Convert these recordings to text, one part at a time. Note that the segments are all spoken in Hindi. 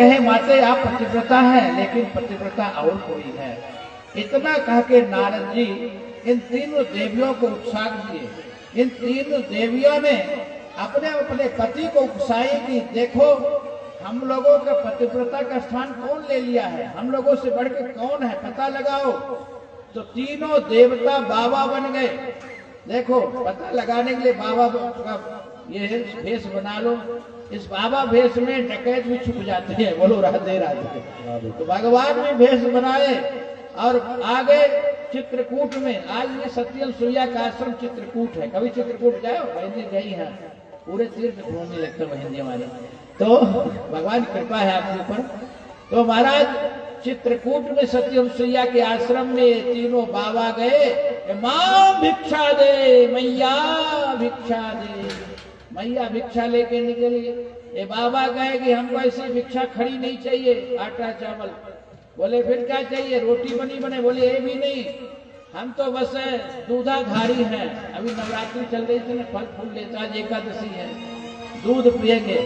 कहे माते आप पतिव्रता हैं, लेकिन पतिव्रता और कोई है। इतना कह के नारद जी इन तीनों देवियों को उत्साह दिए। इन तीनों देवियों ने अपने अपने पति को उकसाई कि देखो हम लोगों का पतिव्रता का स्थान कौन ले लिया है, हम लोगों से बढ़ के कौन है, पता लगाओ। तो तीनों देवता बाबा बन गए। देखो पता लगाने के लिए बाबा का ये भेष बना लो। इस बाबा भेष में डकैत भी छुप जाते हैं। बोलो राधे राधे। तो भगवान भी भेष बनाए और आ गए चित्रकूट में। आज ये सत्यम सूर्या का आश्रम चित्रकूट है। कभी चित्रकूट जाओ? बहनी गई है, पूरे तीर्थ घूमने लगते बहनी हमारे। तो भगवान की कृपा है आपके ऊपर। तो महाराज चित्रकूट में सत्यम सूर्या के आश्रम में तीनों बाबा गए। मां भिक्षा दे, मैया भिक्षा दे। मैया भिक्षा लेके निकली। ये बाबा कहे कि हमको ऐसी भिक्षा खड़ी नहीं चाहिए, आटा चावल। बोले फिर क्या चाहिए? रोटी बनी बने? बोले ये भी नहीं, हम तो बस दूधाधारी हैं। अभी नवरात्रि चल रही थी ना, फल फूल लेता, आज एकादशी है, दूध पिएंगे।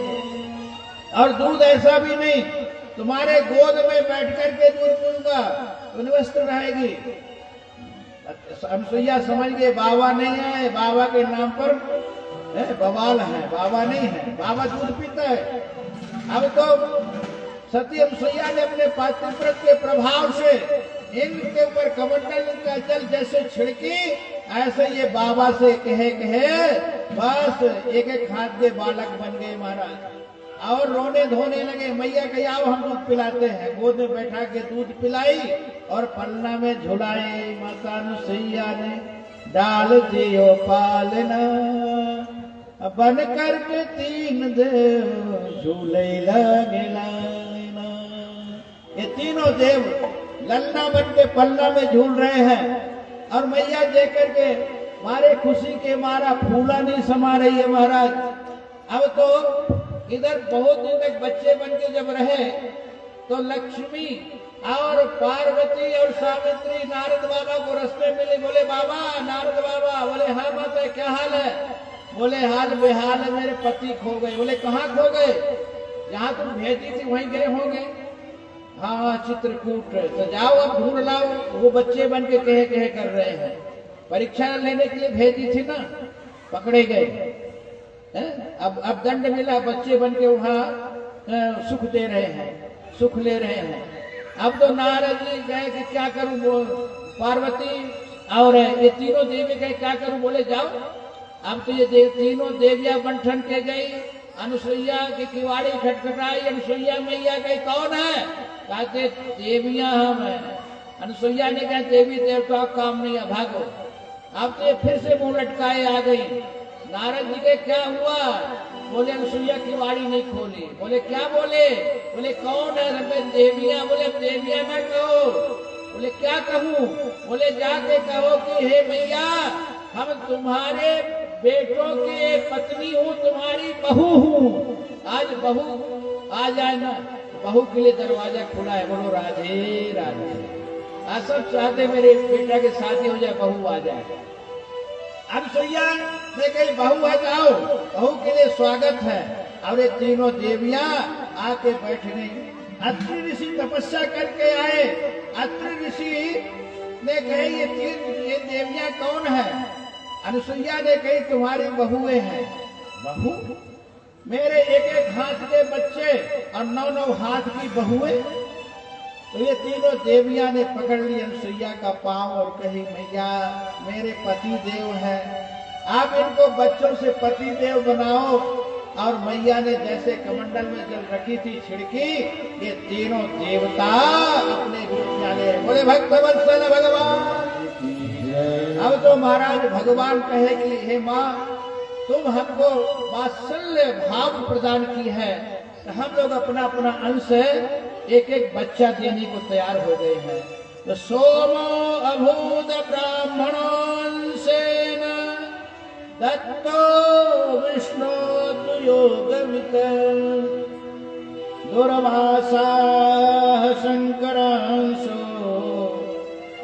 और दूध ऐसा भी नहीं तुम्हारे गोद में बैठ करके दूध पीऊंगा तो निवस्त्र रहेगी। अनसुईया समझ गए बाबा नहीं है, बाबा के नाम पर बवाल है, बाबा नहीं है, बाबा दूध पीता है। अब तो सती अनसुईया ने अपने पातिव्रत के प्रभाव से इनके ऊपर कमंडल का जल जैसे छिड़की, ऐसे ये बाबा से कहे बस एक एक हाथ के बालक बन गए महाराज। और रोने धोने लगे। मैया कही आओ हम दूध पिलाते हैं। गोद में बैठा के दूध पिलाई और पलना में झुलाए। माता अनुसुईया ने डाल दियो पालना, बन कर के तीन देव झूले लगे लाना। ये तीनों देव ललना बन के पलना में झूल रहे हैं और मैया देख करके मारे खुशी के मारा फूला नहीं समा रही है महाराज। अब तो इधर बहुत दिन तक बच्चे बन के जब रहे तो लक्ष्मी और पार्वती और सावित्री नारद बाबा को रास्ते मिले। बोले बाबा, नारद बाबा। बोले हाँ माता क्या हाल है? बोले हाल बेहाल है, मेरे पति खो गए। बोले कहाँ खो गए? जहाँ तुम भेजी थी वहीं गए होंगे। हाँ चित्रकूट। तो जाओ अब ढूंढ लाओ। वो बच्चे बन के कहे कर रहे हैं। परीक्षा लेने के लिए भेजी थी ना, पकड़े गए। अब दंड मिला, बच्चे बन के वहाँ सुख दे रहे हैं, सुख ले रहे हैं। अब तो नारद जी गए कि क्या करूं, पार्वती और ये तीनों देवी गए क्या करूं? बोले जाओ। अब तो ये तीनों देवियां बंठन के गई। अनुसुईया की किवाड़ी खटखटाई। अनुसुईया मैया गई कौन है? कहते देवियां हम हैं। अनुसुईया ने कहा देवी देवता काम नहीं है, भागो। अब तो ये फिर से मुंह लटकाए आ गई। नारद जी के क्या हुआ? बोले अनुसुईया की वाड़ी नहीं खोली। बोले क्या बोले? बोले कौन है? देवियां। बोले देवियां ना कहो। बोले क्या कहूँ? बोले जाके कहो कि हे मैया हम तुम्हारे बेटों के पत्नी हूँ, तुम्हारी बहू हूँ। आज बहू आ जाए ना, बहू के लिए दरवाजा खुला है। बोलो राधे राधे। आज सब चाहते मेरे बेटा के शादी हो जाए, बहू आ जाए। अनुसुईया ने कही बहू है, जाओ, बहू के लिए स्वागत है। और ये तीनों देवियां आके बैठ गई। अत्रि ऋषि तपस्या करके आए। अत्रि ऋषि ने कही ये देवियां कौन है? अनुसुईया ने कही तुम्हारी बहुएं हैं। बहू? मेरे एक एक हाथ के बच्चे और 9-9 हाथ की बहुएं। तो ये तीनों देवियां ने पकड़ ली अनुसुईया का पांव और कही मैया मेरे पति देव है, आप इनको बच्चों से पति देव बनाओ। और मैया ने जैसे कमंडल में जल रखी थी छिड़की, ये तीनों देवता अपने रूप में आ गए। बोले भक्तवत्सल भगवान। अब तो महाराज भगवान कहे कि हे माँ तुम हमको वात्सल्य भाव प्रदान की है, तो हम लोग अपना अपना अंश एक एक बच्चा देने को तैयार हो गए हैं। तो सोमो अभूत ब्राह्मणोंसेन दत्तो विष्णु योगमित दुर्वासा शंकरांशो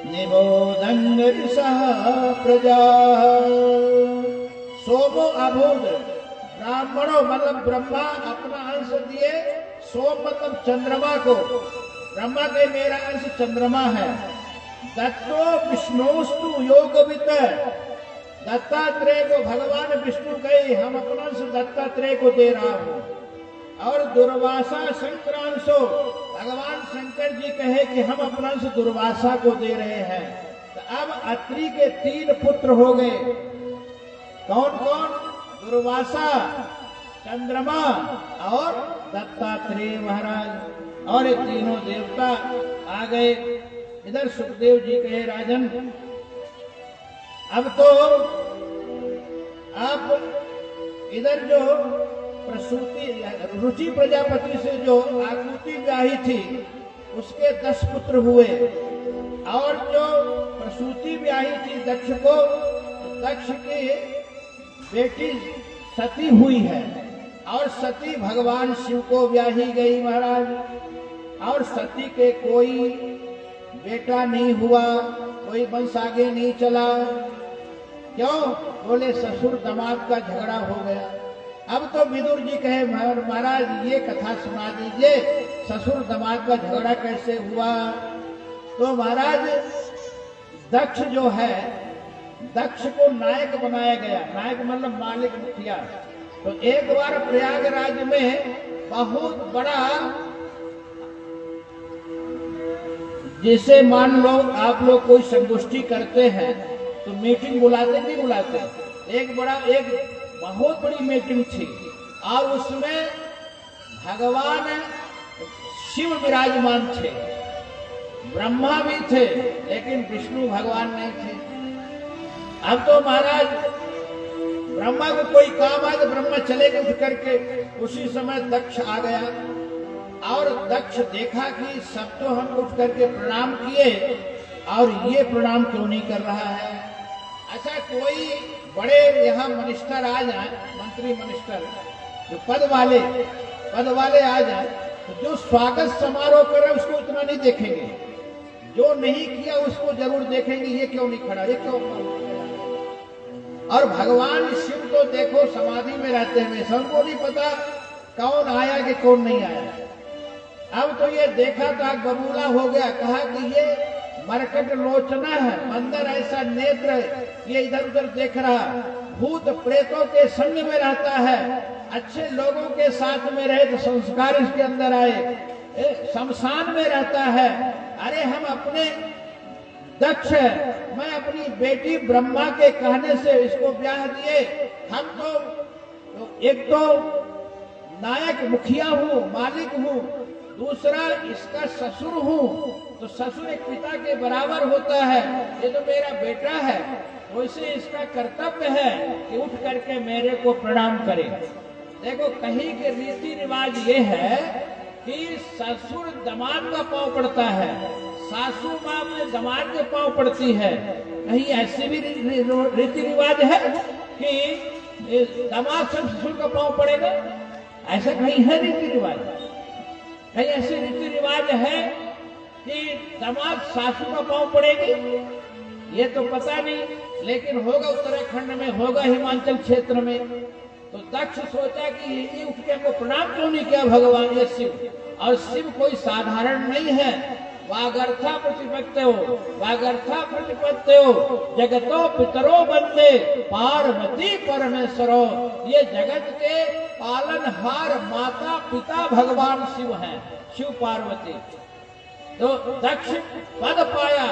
निबोधन प्रजा। सोमो अभूत ब्राह्मणों मतलब ब्रह्मा अपना अंश दिए सोम मतलब चंद्रमा को, ब्रह्मा के मेरा अंश चंद्रमा है। दत्तो विष्णुस्तु योगविद, दत्तात्रेय को भगवान विष्णु कहे हम अपना अंश दत्तात्रेय को दे रहा हूं। और दुर्वासा शंकरांशो, भगवान शंकर जी कहे कि हम अपना अंश दुर्वासा को दे रहे हैं। तो अब अत्रि के 3 पुत्र हो गए। कौन कौन? दुर्वासा, चंद्रमा और दत्तात्रेय महाराज। और ये तीनों देवता आ गए। इधर सुखदेव जी कहे राजन अब तो आप इधर जो प्रसूति रुचि प्रजापति से जो आकृति ब्याही थी उसके 10 पुत्र हुए। और जो प्रसूति ब्याही थी दक्ष को, दक्ष की बेटी सती हुई है। और सती भगवान शिव को ब्याही गई महाराज। और सती के कोई बेटा नहीं हुआ, कोई वंश आगे नहीं चला। क्यों? बोले ससुर दामाद का झगड़ा हो गया। अब तो विदुर जी कहे महाराज ये कथा सुना दीजिए, ससुर दामाद का झगड़ा कैसे हुआ। तो महाराज दक्ष जो है, दक्ष को नायक बनाया गया। नायक मतलब मालिक, मुखिया। तो एक बार प्रयागराज में बहुत बड़ा, जैसे मान लो आप लोग कोई संगोष्ठी करते हैं तो मीटिंग बुलाते नहीं बुलाते, एक बहुत बड़ी मीटिंग थी। और उसमें भगवान शिव विराजमान थे, ब्रह्मा भी थे, लेकिन विष्णु भगवान नहीं थे। अब तो महाराज ब्रह्मा को कोई काम आए तो ब्रह्मा चले गए उठ करके। उसी समय दक्ष आ गया। और दक्ष देखा कि सब तो हम उठ करके प्रणाम किए और ये प्रणाम क्यों नहीं कर रहा है। अच्छा कोई बड़े यहाँ मिनिस्टर आ जाए, मंत्री मिनिस्टर जो पद वाले आ जाए, तो जो स्वागत समारोह कर रहे उसको उतना नहीं देखेंगे, जो नहीं किया उसको जरूर देखेंगे। ये क्यों नहीं खड़ा, ये क्यों खड़ा। और भगवान शिव को देखो समाधि में रहते हुए, सबको नहीं पता कौन आया कि कौन नहीं आया। अब तो ये देखा तो आग बबूला हो गया। कहा कि ये मरकट लोचना है, अंदर ऐसा नेत्र है, ये इधर उधर देख रहा, भूत प्रेतों के संग में रहता है, अच्छे लोगों के साथ में रहे तो संस्कार इसके अंदर आए, शमशान में रहता है। अरे हम अपने दक्ष, मैं अपनी बेटी ब्रह्मा के कहने से इसको ब्याह दिए। हम तो एक तो नायक मुखिया हूँ, मालिक हूँ, दूसरा इसका ससुर हूँ, तो ससुर एक पिता के बराबर होता है। ये तो मेरा बेटा है, वैसे इसका कर्तव्य है कि उठ करके मेरे को प्रणाम करे। देखो कहीं के रीति रिवाज ये है कि ससुर दामाद का पांव पड़ता है, सासू माँ अपने दामाद के पांव पड़ती है। कहीं ऐसे भी रीति रिवाज है कि दामाद ससुर का पांव पड़ेगा, ऐसा कहीं है रीति रिवाज? कहीं ऐसे रीति रिवाज है कि दामाद सासू का पांव पड़ेगी? ये तो पता नहीं, लेकिन होगा उत्तराखंड में, होगा हिमाचल क्षेत्र में। तो दक्ष सोचा कि ये उठ के हमको प्रणाम क्यों नहीं किया भगवान ये शिव। और शिव कोई साधारण नहीं है, वागर्था प्रतिपत्तो, वागर्था प्रतिपत्तो, जगतो पितरो बंदे, पार्वती परमेश्वरो। ये जगत के पालनहार माता पिता भगवान शिव हैं, शिव पार्वती। तो दक्ष पद पाया,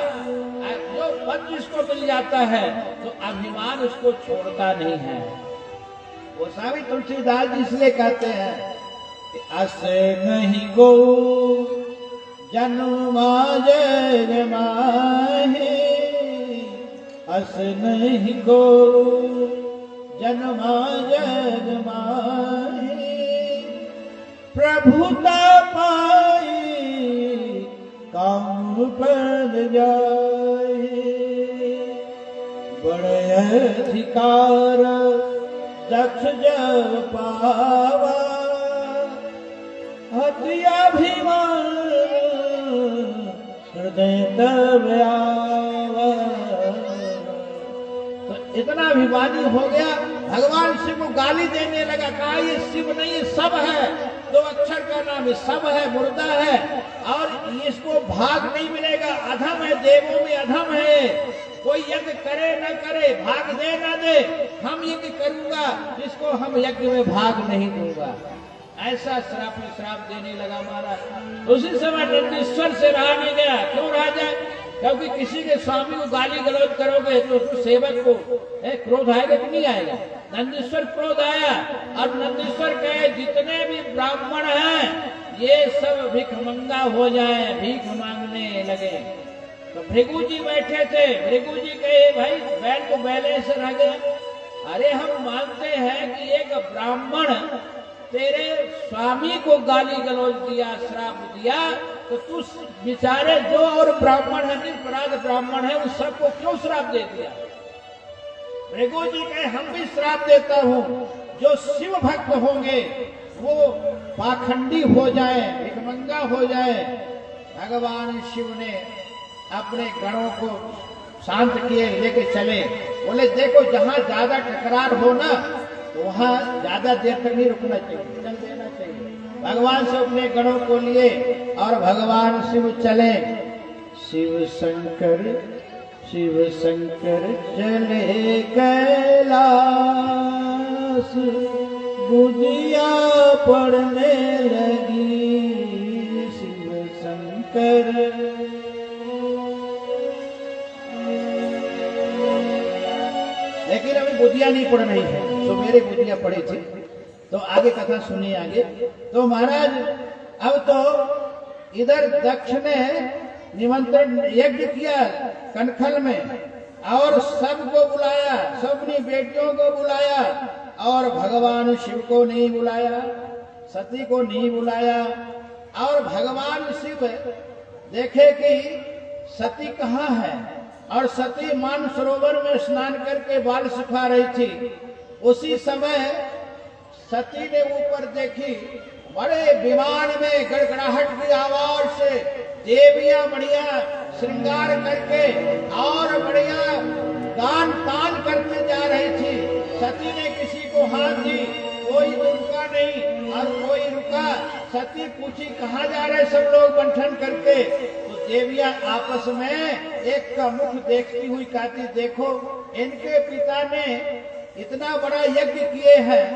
जो पद जिसको मिल जाता है तो अभिमान उसको छोड़ता नहीं है। वो स्वामी तुलसीदास जी इसलिए कहते हैं कि अस नहीं गो जन्मा जग माहे, अस नहीं गो जन्मा जग माहे, प्रभुता पाई काम पद जाए। बड़े अधिकार दक्ष जब पावा, अत्यभिमान हृदय तब आवा। तो इतना अभिमानी हो गया, भगवान शिव को गाली देने लगा। कहा ये शिव नहीं, ये सब है, दो अक्षर का नाम है, सब है, मुर्दा है, और इसको भाग नहीं मिलेगा, अधम है, देवों में अधम है। कोई यज्ञ करे न करे, भाग दे न दे, हम यज्ञ करूंगा, इसको हम यज्ञ में भाग नहीं दूंगा। ऐसा श्राप देने लगा महाराज। उसी समय नंदीश्वर से रहा नहीं गया। क्यों रहा जाए? क्योंकि किसी के स्वामी को गाली गलौज करोगे तो उसको सेवक को क्रोध आएगा कि नहीं आएगा? नंदीश्वर क्रोध आया और नंदीश्वर कहे जितने भी ब्राह्मण हैं ये सब भिखमंगा हो जाए, भीख मांगने लगे। तो भृगु जी बैठे थे। भृगु जी कहे भाई बैल को बैले से रह गए। अरे हम मानते हैं कि एक ब्राह्मण तेरे स्वामी को गाली गलौज दिया, श्राप दिया, तो तू बेचारे जो और ब्राह्मण है, निरपराध ब्राह्मण है, उस सबको क्यों श्राप दे दिया? भृगु जी कहे हम भी श्राप देता हूं, जो शिव भक्त होंगे वो पाखंडी हो जाए, भिखमंगा हो जाए। भगवान शिव ने अपने गणों को शांत किए, लेके चले। बोले देखो जहां ज्यादा टकरार हो ना तो वहां ज्यादा देर तक नहीं रुकना चाहिए, चल देना चाहिए। भगवान से अपने गणों को लिए और भगवान शिव चले। शिव शंकर चले कैलाश, बुधिया पड़ने लगी शिव शंकर। लेकिन अभी बुद्धिया नहीं पड़ रही है, तो मेरे बुद्धिया पड़ी थी। तो आगे कथा सुनिए आगे। तो महाराज अब तो इधर दक्ष ने निमंत्रण यज्ञ किया कनखल में और सबको बुलाया, सबनी बेटियों को बुलाया और भगवान शिव को नहीं बुलाया, सती को नहीं बुलाया। और भगवान शिव देखे कि सती कहाँ है और सती मान सरोवर में स्नान करके बाल सुखा रही थी। उसी समय सती ने ऊपर देखी, बड़े विमान में गड़गड़ाहट की आवाज से देवियां बढ़िया श्रृंगार करके और बढ़िया गान तान करते जा रही थी। सती ने किसी को हाथ दी, कोई रुका नहीं और कोई रुका। सती पूछी कहाँ जा रहे सब लोग बंठन करके? तो देवियां आपस में एक का मुख देखती हुई कहती देखो इनके पिता ने इतना बड़ा यज्ञ किए हैं,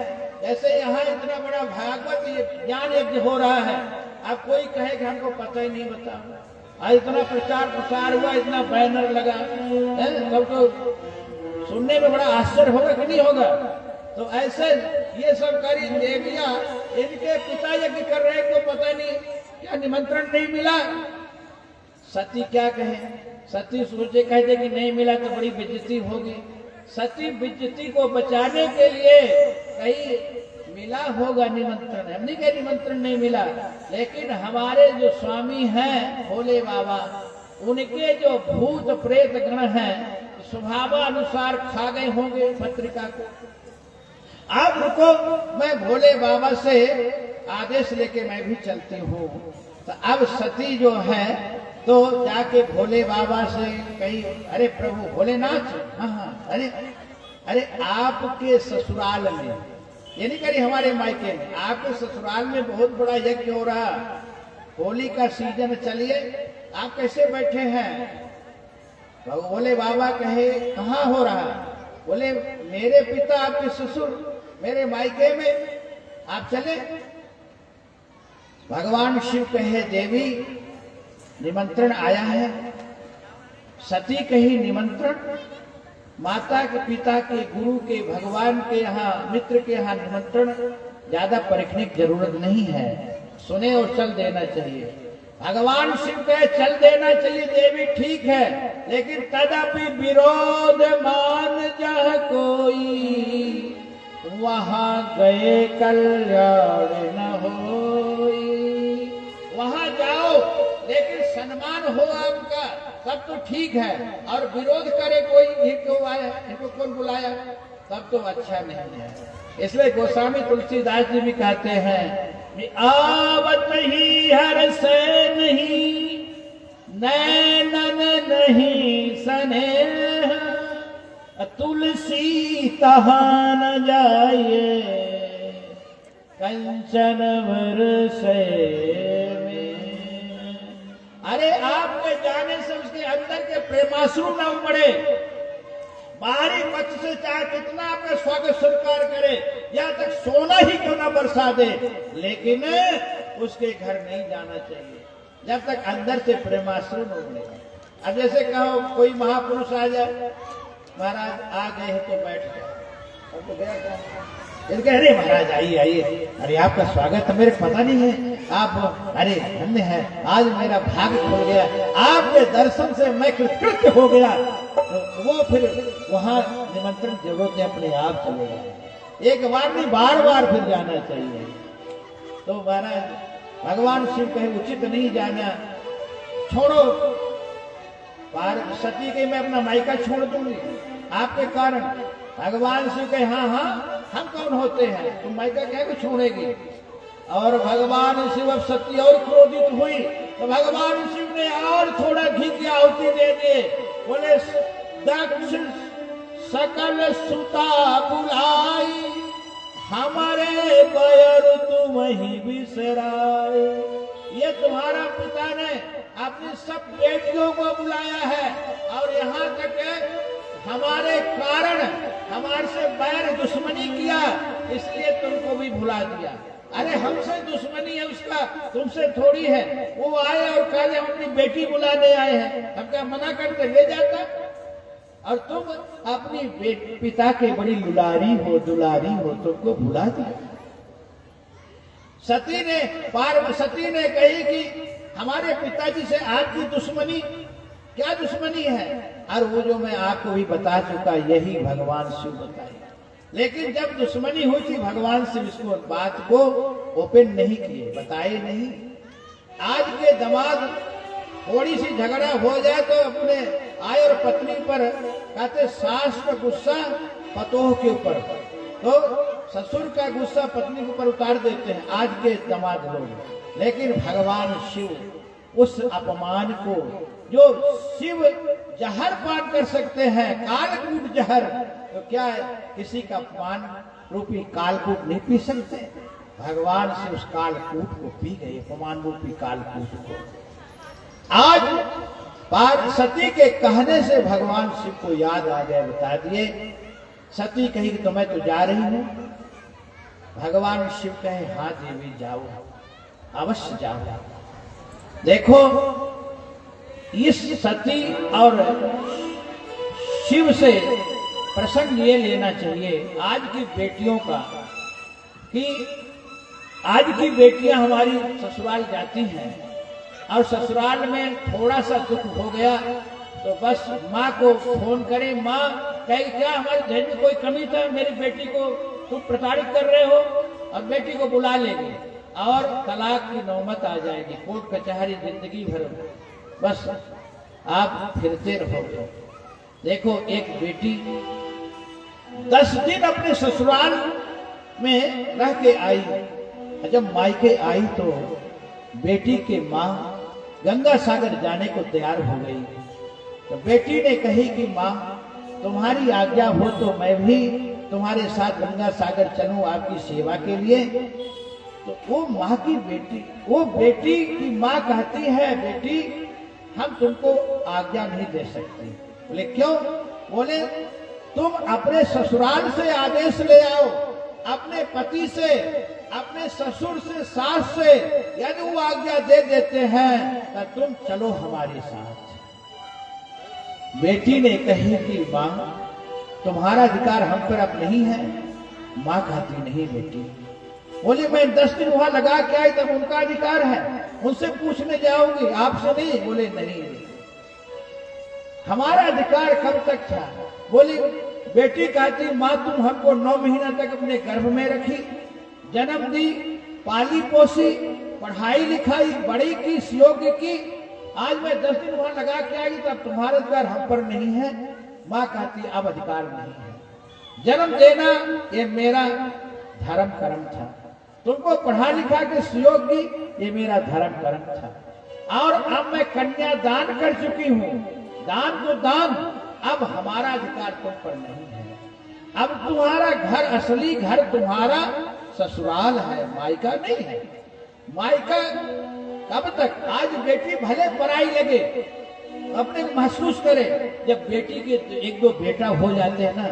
जैसे यहाँ इतना बड़ा भागवत ज्ञान यज्ञ हो रहा है, अब कोई कहे कि हमको पता ही नहीं बता। आज इतना प्रचार प्रसार हुआ, इतना बैनर लगा, सबको सुनने में बड़ा आश्चर्य होगा कि नहीं होगा? तो ऐसे ये सब करी देवियां, इनके पिता यज्ञ कर रहे को पता नहीं, क्या निमंत्रण नहीं मिला? सती क्या कहे? सती सोचे कहते कि नहीं मिला तो बड़ी बेइज्जती होगी। सती बेइज्जती को बचाने के लिए कहीं मिला होगा निमंत्रण, हम नहीं कहे निमंत्रण नहीं मिला, लेकिन हमारे जो स्वामी हैं भोले बाबा, उनके जो भूत प्रेत गण हैं स्वभावानुसार खा गए होंगे पत्रिका को। आप रुको, मैं भोले बाबा से आदेश लेके मैं भी चलती हूँ। तो अब सती जो है तो जाके भोले बाबा से कही, अरे प्रभु भोलेनाथ, हाँ अरे आपके ससुराल में, ये नहीं करी हमारे मायके में, आपके ससुराल में बहुत बड़ा यज्ञ हो रहा, होली का सीजन चलिए, आप कैसे बैठे हैं? तो भोले बाबा कहे कहाँ हो रहा? बोले मेरे पिता आपके ससुर मेरे मायके में, आप चले। भगवान शिव कहे देवी निमंत्रण आया है। सती कही निमंत्रण? माता के पिता के गुरु के भगवान के यहाँ मित्र के यहाँ निमंत्रण ज्यादा परखने की जरूरत नहीं है, सुने और चल देना चाहिए। भगवान शिव कहे चल देना चाहिए देवी, ठीक है, लेकिन तदपि विरोध मान जा कोई, वहां गए कल्याण न होई। वहां जाओ लेकिन सम्मान हो आपका, तब तो ठीक है, और विरोध करे कोई, इनको आया इनको कौन बुलाया, तब तो अच्छा नहीं है। इसलिए गोस्वामी तुलसीदास जी भी कहते हैं, आवत ही हर से नहीं नैनन नहीं स्नेह, तुलसी तहां न जाइए, कंचन बरसे में। अरे आपके जाने से उसके अंदर के प्रेमाश्रु न उमड़े। बाहरी पक्ष से चाहे कितना आपका स्वागत सत्कार करे, या तक सोना ही क्यों ना बरसा दे, लेकिन उसके घर नहीं जाना चाहिए जब तक अंदर से प्रेमाश्रु न उमड़े। अब जैसे कहो कोई महापुरुष आ जाए, महाराज आ गए हैं तो बैठ जाओ, तो गया क्या? अरे महाराज आइए आइए, अरे आपका स्वागत है, मेरे पता नहीं है आप, अरे धन्य है, आज मेरा भाग्य खुल गया, आपके दर्शन से मैं कृतकृत्य हो गया। तो वो फिर वहां निमंत्रण जरूरत है, अपने आप चलेगा। एक बार नहीं, बार बार फिर जाना चाहिए। तो महाराज भगवान शिव कहे उचित नहीं जाना, छोड़ो सती के मैं अपना मायका छोड़ दूंगी आपके कारण। भगवान शिव कहे हाँ हाँ, हम कौन होते हैं, तुम मायका क्या को छोड़ेगी। और भगवान शिव अब सती और क्रोधित हुई, तो भगवान शिव ने और थोड़ा घी की आहुति दे दिए। बोले दक्ष सकल सुता बुलाई, हमारे पैर तुम ही बिसराए। ये तुम्हारा पिता ने अपनी सब बेटियों को बुलाया है, और यहाँ तक हमारे कारण हमारे से बैर दुश्मनी किया, इसलिए तुमको भी भुला दिया। अरे हमसे दुश्मनी है उसका, तुमसे थोड़ी है। वो आए और कहे हम अपनी बेटी बुलाने आए हैं, हम क्या मना करते, ले जाता। और तुम अपनी पिता के बड़ी दुलारी हो, तुमको भुला दिया। सती ने कही कि हमारे पिताजी से आपकी दुश्मनी, क्या दुश्मनी है? और वो जो मैं आपको भी बता चुका, यही भगवान शिव बताए। लेकिन जब दुश्मनी हुई थी, भगवान शिव इसको बात को ओपन नहीं किए, बताए नहीं। आज के दामाद थोड़ी सी झगड़ा हो जाए तो अपने आय और पत्नी पर कहते सास का गुस्सा पतोह के ऊपर, तो ससुर का गुस्सा पत्नी के ऊपर उतार देते हैं आज के दामाद लोग। लेकिन भगवान शिव उस अपमान को, जो शिव जहर पान कर सकते हैं, कालकूट जहर, तो क्या किसी का अपमान रूपी कालकूट नहीं पी सकते? भगवान शिव उस कालकूट को पी गए, अपमान रूपी कालकूट को। आज सती के कहने से भगवान शिव को याद आ गया, बता दिए। सती कही कि तो मैं तो जा रही हूं। भगवान शिव कहे हाँ देवी जाओ, अवश्य जाओ। देखो इस सती और शिव से प्रसंग ये लेना चाहिए आज की बेटियों का, कि आज की बेटियां हमारी ससुराल जाती हैं और ससुराल में थोड़ा सा दुख हो गया तो बस माँ को फोन करें, माँ कहे क्या हमारे घर में कोई कमी था, मेरी बेटी को तुम प्रताड़ित कर रहे हो, और बेटी को बुला लेंगे और तलाक की नौबत आ जाएगी, कोर्ट कचहरी जिंदगी भर बस आप फिरते रहोगे। देखो एक बेटी 10 दिन अपने ससुराल में रह के आई, जब मायके आई तो बेटी के माँ गंगा सागर जाने को तैयार हो गई। तो बेटी ने कही कि माँ तुम्हारी आज्ञा हो तो मैं भी तुम्हारे साथ गंगा सागर चलूं आपकी सेवा के लिए। तो वो बेटी की माँ कहती है बेटी हम तुमको आज्ञा नहीं दे सकते। बोले क्यों? बोले तुम अपने ससुराल से आदेश ले आओ, अपने पति से, अपने ससुर से, सास से, यदि वो आज्ञा दे देते हैं तो तुम चलो हमारे साथ। बेटी ने कही कि माँ तुम्हारा अधिकार हम पर अब नहीं है। माँ कहती नहीं बेटी, बोली मैं 10 दिन वहां लगा के आई तब उनका अधिकार है, उनसे पूछने जाओगी, आपसे नहीं। बोले नहीं, हमारा अधिकार कब तक था? बोली बेटी कहती माँ तुम हमको 9 महीना तक अपने गर्भ में रखी, जन्म दी, पाली पोसी, पढ़ाई लिखाई बड़ी की, योग्य की, आज मैं 10 दिन वहां लगा के आई तब तुम्हारा अधिकार हम पर नहीं है। माँ कहती अब अधिकार नहीं है, जन्म देना ये मेरा धर्म कर्म था, तुमको पढ़ा लिखा के सुयोग्य ये मेरा धर्म कर्म था, और अब मैं कन्या दान कर चुकी हूँ, दान तो दान, अब हमारा अधिकार तुम पर नहीं है। अब तुम्हारा घर, असली घर तुम्हारा ससुराल है, मायका नहीं है। मायका कब तक? आज बेटी भले पराई लगे, अपने को महसूस करे। जब बेटी के एक दो बेटा हो जाते हैं ना,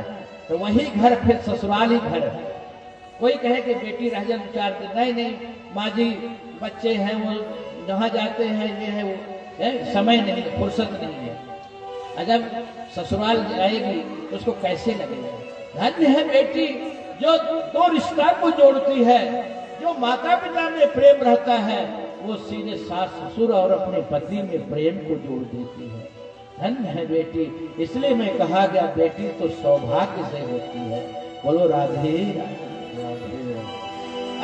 तो वही घर फिर ससुराल ही घर है। कोई कहे कि बेटी रह जाए 4 दिन, नहीं माँ जी बच्चे हैं, वो जहाँ जाते हैं, ये है वो है, समय नहीं, फुर्सत नहीं है। और जब ससुराल जाएगी तो उसको कैसे लगेगा? धन्य है बेटी जो दो रिश्ता को जोड़ती है, जो माता पिता में प्रेम रहता है वो सीधे सास ससुर और अपने पति में प्रेम को जोड़ देती है। धन्य है बेटी। इसलिए मैं कहा गया बेटी तो सौभाग्य से होती है। बोलो राधे राधे।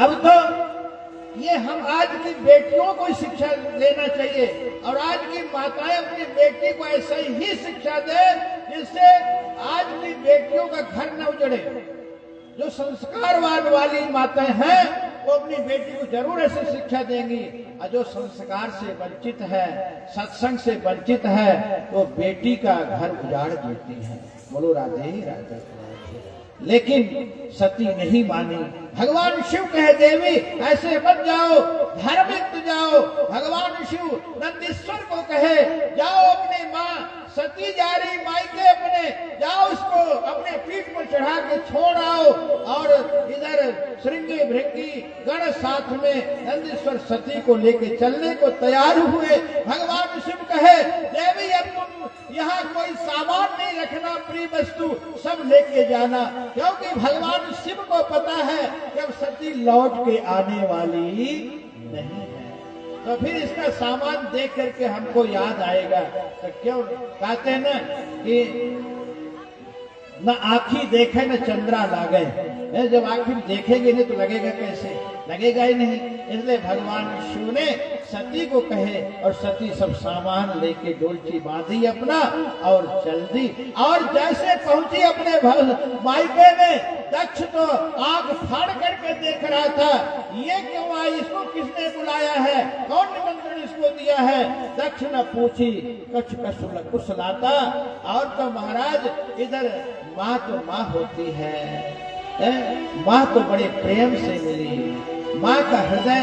अब तो ये हम आज की बेटियों को शिक्षा लेना चाहिए, और आज की माताएं अपनी बेटी को ऐसा ही शिक्षा दे जिससे आज की बेटियों का घर न उजड़े। जो संस्कारवान वाली माताएं हैं वो अपनी बेटी को जरूर ऐसी शिक्षा देंगी, और जो संस्कार से वंचित है, सत्संग से वंचित है, तो बेटी का घर उजाड़ देती है। बोलो राधे राधे। लेकिन सती नहीं मानी। भगवान शिव कहे देवी ऐसे मत जाओ, धार्मिक जाओ। भगवान शिव नंदीश्वर को कहे जाओ अपने माँ सती जा रही मायके अपने, जाओ उसको अपने पीठ पर चढ़ा के छोड़ आओ। और इधर श्रृंगी भृंगी गण साथ में नंदीश्वर सती को लेके चलने को तैयार हुए। भगवान शिव कहे देवी अब तुम यहाँ कोई सामान नहीं रखना, प्रिय वस्तु सब लेके जाना, क्योंकि भगवान शिव को पता है कि अब सती लौट के आने वाली नहीं है। तो फिर इसका सामान देख करके हमको याद आएगा। तो क्यों कहते हैं ना कि न आँखी देखे न चंद्रा लागे। जब आँखी देखेंगे नहीं तो लगेगा कैसे? लगेगा ही नहीं। इसलिए भगवान शिव ने सती को कहे, और सती सब सामान लेके डोलची बांधी अपना और चल दी। और जैसे पहुंची अपने मायके में, दक्ष तो आंख फाड़ करके देख रहा था, ये क्यों आई, इसको किसने बुलाया है, कौन निमंत्रण इसको दिया है? दक्ष न पूछी कछ कुशलाता। और तो महाराज इधर माँ तो माँ होती है, माँ तो बड़े प्रेम से मिली। माँ का हृदय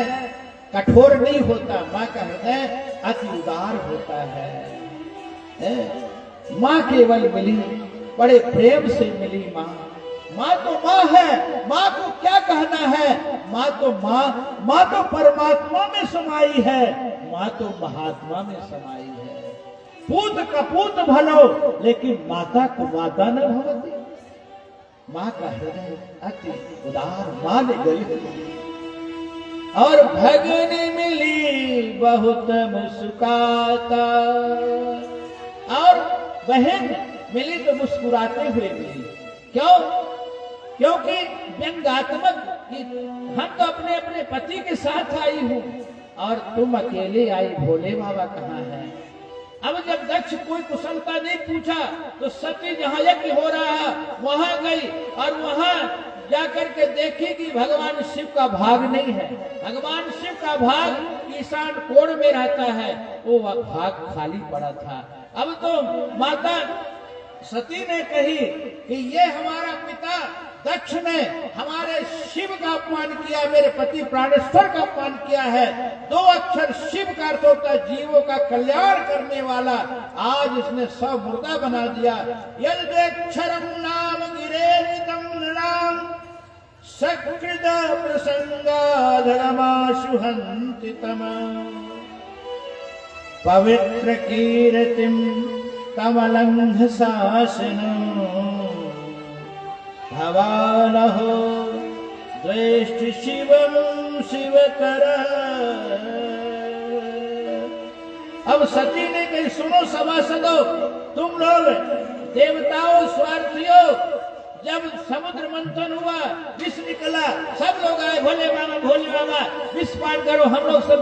कठोर नहीं होता, माँ का हृदय अति उदार होता है। माँ केवल मिली, बड़े प्रेम से मिली माँ। माँ तो माँ है, माँ को क्या कहना है? माँ तो परमात्मा में समाई है, माँ तो महात्मा में समाई है। पूत कपूत भलो, लेकिन माता को माता न भवती। माँ का हृदय अति उदार, माँ ने गई। और भगनी मिली बहुत मुस्कुराता, और बहन मिली तो मुस्कुराते हुए मिली। क्यों? क्योंकि व्यंग्यात्मक कि हम तो अपने अपने पति के साथ आई हूँ और तुम अकेले आई, भोले बाबा कहाँ है? अब जब दक्ष कोई कुशलता नहीं पूछा तो सती जहाँ यज्ञ हो रहा है वहां गई, और वहां जाकर के देखी कि भगवान शिव का भाग नहीं है। भगवान शिव का भाग ईशान कोण में रहता है, वो भाग खाली पड़ा था। अब तो माता सती ने कही कि ये हमारा पिता दक्ष ने हमारे शिव का अपमान किया, मेरे पति प्राणेश्वर का अपमान किया है। 2 अक्षर शिव का अर्थ होता है जीवों का कल्याण करने वाला, आज इसने सब मुर्दा बना दिया। यद्यक्षरम नाम गिरेरितम नृणाम सकृत प्रसंगाधर्माशु हन्ति तम पवित्र कीर्तिम कमलंघ शासनम् भवानहो द्वेष्ट शिवम शिवकर। अब सती ने कही सुनो सभासदों, तुम लोग देवताओं स्वार्थियों, जब समुद्र मंथन हुआ, विष निकला, सब लोग आए, भोले बाबा विष पान करो, हम लोग सब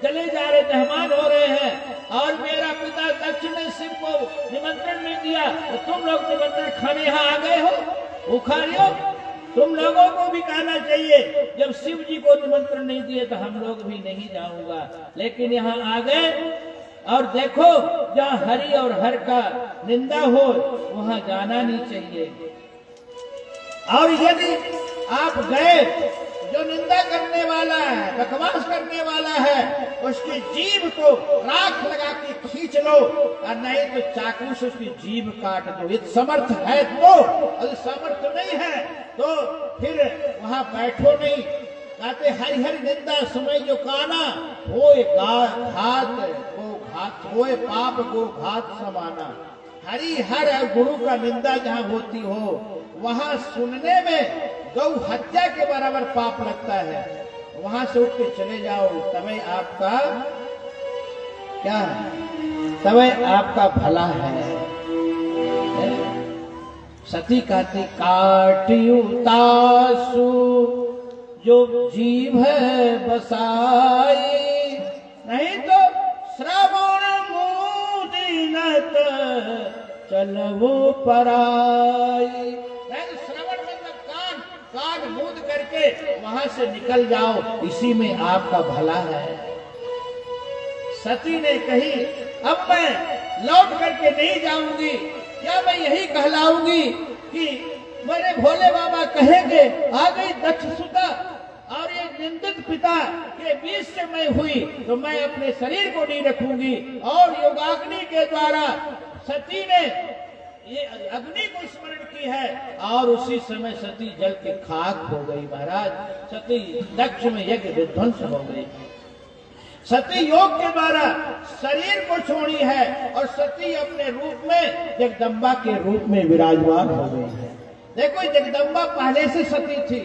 चले जा रहे, मेहमान हो रहे हैं, और मेरा पिता दक्ष ने शिव को निमंत्रण नहीं दिया, तो तुम लोग निमंत्रण खाने यहाँ आ गए हो, उखाड़ियो। तुम लोगों को भी कहना चाहिए, जब शिव जी को निमंत्रण नहीं दिए तो हम लोग भी नहीं जाऊंगा, लेकिन यहाँ आ गए। और देखो जहाँ हरि और हर का निंदा हो वहां जाना नहीं चाहिए, और यदि आप गए जो निंदा करने वाला है, बकवास करने वाला है, उसकी जीभ को राख लगा के खींच लो, और नहीं तो चाकू से उसकी जीभ काट दो। ये समर्थ है तो, और समर्थ नहीं है तो फिर वहां बैठो नहीं। कहते हरि हरि निंदा समय जो काना, होए घात गो घात, होए पाप गो घात समाना। हरि हर और गुरु का निंदा जहाँ होती हो, वहां सुनने में गौ हत्या के बराबर पाप लगता है। वहां से उठ के चले जाओ, तभी आपका क्या है, तभी आपका भला है। सती कहती काटियू तासु जो जीभ बसाई, नहीं तो श्रवण मुदिनत चलवो पराई। श्रवण मतलब कान, कान मूंद करके वहां से निकल जाओ, इसी में आपका भला है। सती ने कही अब मैं लौट करके नहीं जाऊंगी, क्या मैं यही कहलाऊंगी कि मेरे भोले बाबा कहेंगे आ गई दक्ष सुता, और ये निंदित पिता के बीच से मैं हुई, तो मैं अपने शरीर को नहीं रखूंगी। और योगाग्नि के द्वारा सती ने ये अग्नि को स्मरण की है, और उसी समय सती जल के खाक हो गई। महाराज, सती दक्ष में यज्ञ विध्वंस हो गई। सती योग के द्वारा शरीर को छोड़ी है, और सती अपने रूप में जगदम्बा के रूप में विराजमान हो गई है। देखो, जगदम्बा पहले से सती थी।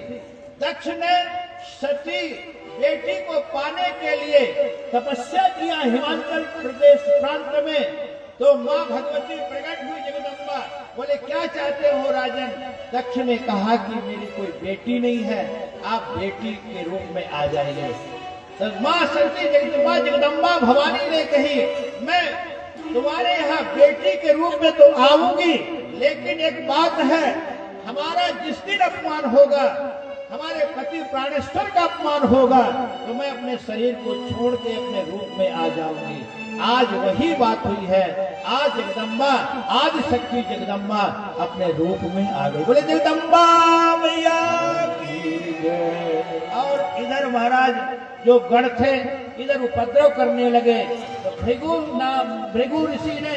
दक्ष ने सती बेटी को पाने के लिए तपस्या किया हिमाचल प्रदेश प्रांत में, तो माँ भगवती प्रकट हुई जगदम्बा। बोले क्या चाहते हो राजन? दक्ष ने कहा कि मेरी कोई बेटी नहीं है, आप बेटी के रूप में आ जाइए। तो माँ सती जगदम्बा भवानी ने कही मैं तुम्हारे यहाँ बेटी के रूप में तो आऊंगी, लेकिन एक बात है, हमारा जिस दिन अपमान होगा, हमारे पति प्राणेश्वर का अपमान होगा, तो मैं अपने शरीर को छोड़ के अपने रूप में आ जाऊंगी। आज वही बात हुई है। आज जगदम्बा, आज शक्ति जगदम्बा अपने रूप में आ गई। बोले जगदम्बा मैया की जय। और इधर महाराज जो गण थे इधर उपद्रव करने लगे, तो भृगु ऋषि ने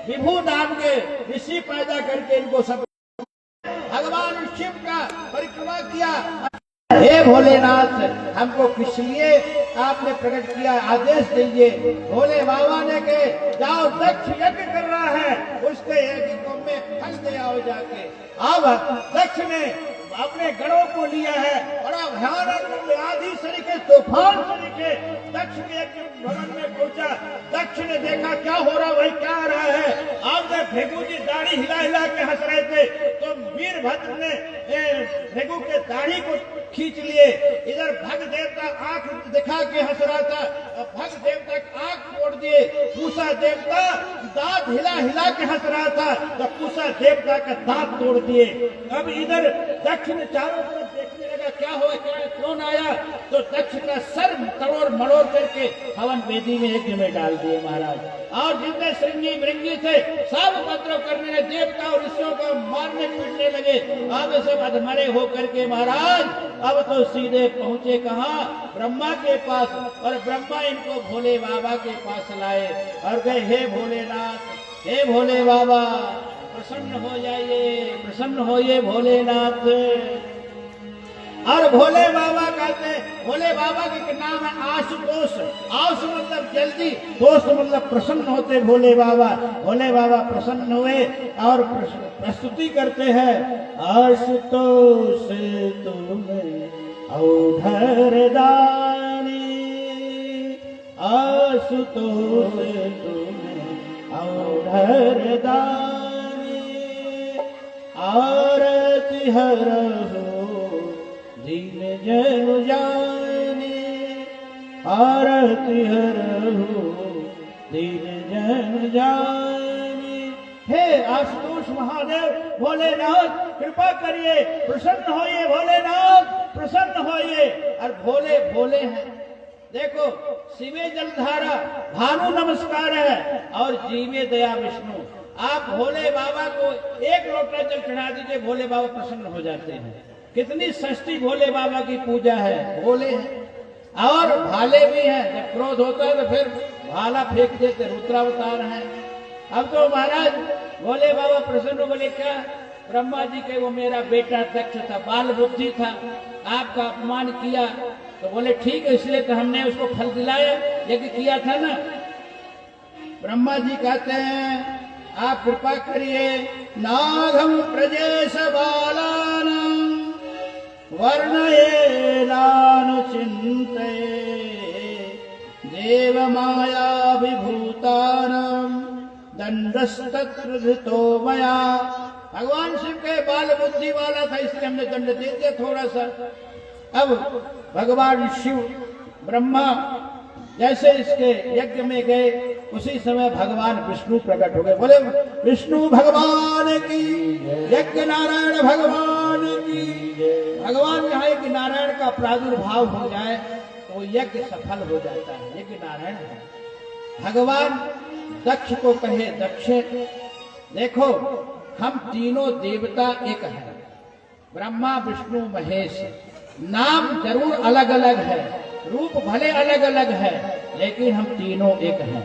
विभु नाम के ऋषि पैदा करके इनको सब भगवान शिव का परिक्रमा किया। हे भोलेनाथ, हमको किस लिए आपने प्रकट किया, आदेश दीजिए। भोले बाबा ने कहे जाओ, दक्ष यज्ञ कर रहा है, उसके यज्ञ को में फल दे आओ जाके। अब दक्ष ने अपने गणों को लिया है, बड़ा भयानक आधी सरीखे तूफान सरीखे दक्ष के यज्ञ भवन में पहुंचा। दक्ष ने देखा क्या हो रहा, भाई क्या आ रहा है। अब जब भृगु जी दाढ़ी हिला हिला के हंस रहे थे, तो वीरभद्र ने भृगु के दाढ़ी को खींच लिए। इधर भग देवता आंख दिखा के हंस रहा था, भग देवता आंख फोड़ दिए। पूषा देवता दांत हिला हिला के हंस रहा था, तो पूषा देवता का दांत तोड़ दिए। अब इधर दक्ष ने चारों तरफ देखने लगा क्या हो, क्या कौन आया, तो दक्ष का सर तड़ोड़ मड़ोड़ करके हवन वेदी में यज्ञ में डाल दिए महाराज। और जितने श्रृंगी भृंगी थे सब उपद्रव करने लगे, देवता और ऋषियों को मारने पीटने लगे। अब सब अधमरे होकर के महाराज अब तो सीधे पहुंचे कहाँ, ब्रह्मा के पास। और ब्रह्मा इनको भोले बाबा के पास लाए और गए, हे भोलेनाथ, हे भोले बाबा प्रसन्न हो जाइए, प्रसन्न होइए भोलेनाथ। और भोले बाबा कहते, भोले बाबा के नाम है आशुतोष। आशु मतलब जल्दी, तोष मतलब प्रसन्न होते भोले बाबा। भोले बाबा प्रसन्न हुए और प्रस्तुति करते हैं, आशुतोष तुम्हें औढ़र दानी, आशुतोष तुम्हें औढ़र दानी, आरती हरहु दीन जन जाने, आरती हरहु दीन जन जाने। हे आशुतोष महादेव भोलेनाथ कृपा करिए, प्रसन्न होइए भोलेनाथ, प्रसन्न होइए। और भोले भोले हैं। देखो, शिवे जलधारा भानु नमस्कार है, और जीवे दया विष्णु। आप भोले बाबा को एक लोटा जल चढ़ा दीजिए, भोले बाबा प्रसन्न हो जाते हैं। कितनी सस्ती भोले बाबा की पूजा है, भोले हैं और भाले भी हैं। जब क्रोध होता है तो फिर भाला फेंक देते, रुद्रावतार हैं। अब तो महाराज भोले बाबा प्रसन्न, बोले क्या ब्रह्मा जी के वो मेरा बेटा दक्ष था, बाल बुद्धि था, आपका अपमान किया, तो बोले ठीक है, इसलिए तो हमने उसको फल दिलाया, यज्ञ किया था ना। ब्रह्मा जी कहते हैं आप कृपा करिए, नाघम प्रजेश बालानां वर्णयेनानुचिन्तये देव माया विभूतानां दंडस्तत्र धृतो मया। भगवान शिव के बाल बुद्धि वाला था, इसलिए हमने दंड दे दिया थोड़ा सा। अब भगवान शिव ब्रह्मा जैसे इसके यज्ञ में गए, उसी समय भगवान विष्णु प्रकट हो गए। बोले विष्णु भगवान की, यज्ञ नारायण भगवान की। भगवान चाहे कि नारायण का प्रादुर्भाव हो जाए तो यज्ञ सफल हो जाता है, यज्ञ नारायण है। भगवान दक्ष को कहे, दक्ष देखो हम तीनों देवता एक हैं, ब्रह्मा विष्णु महेश, नाम जरूर अलग अलग है, रूप भले अलग अलग है, लेकिन हम तीनों एक हैं।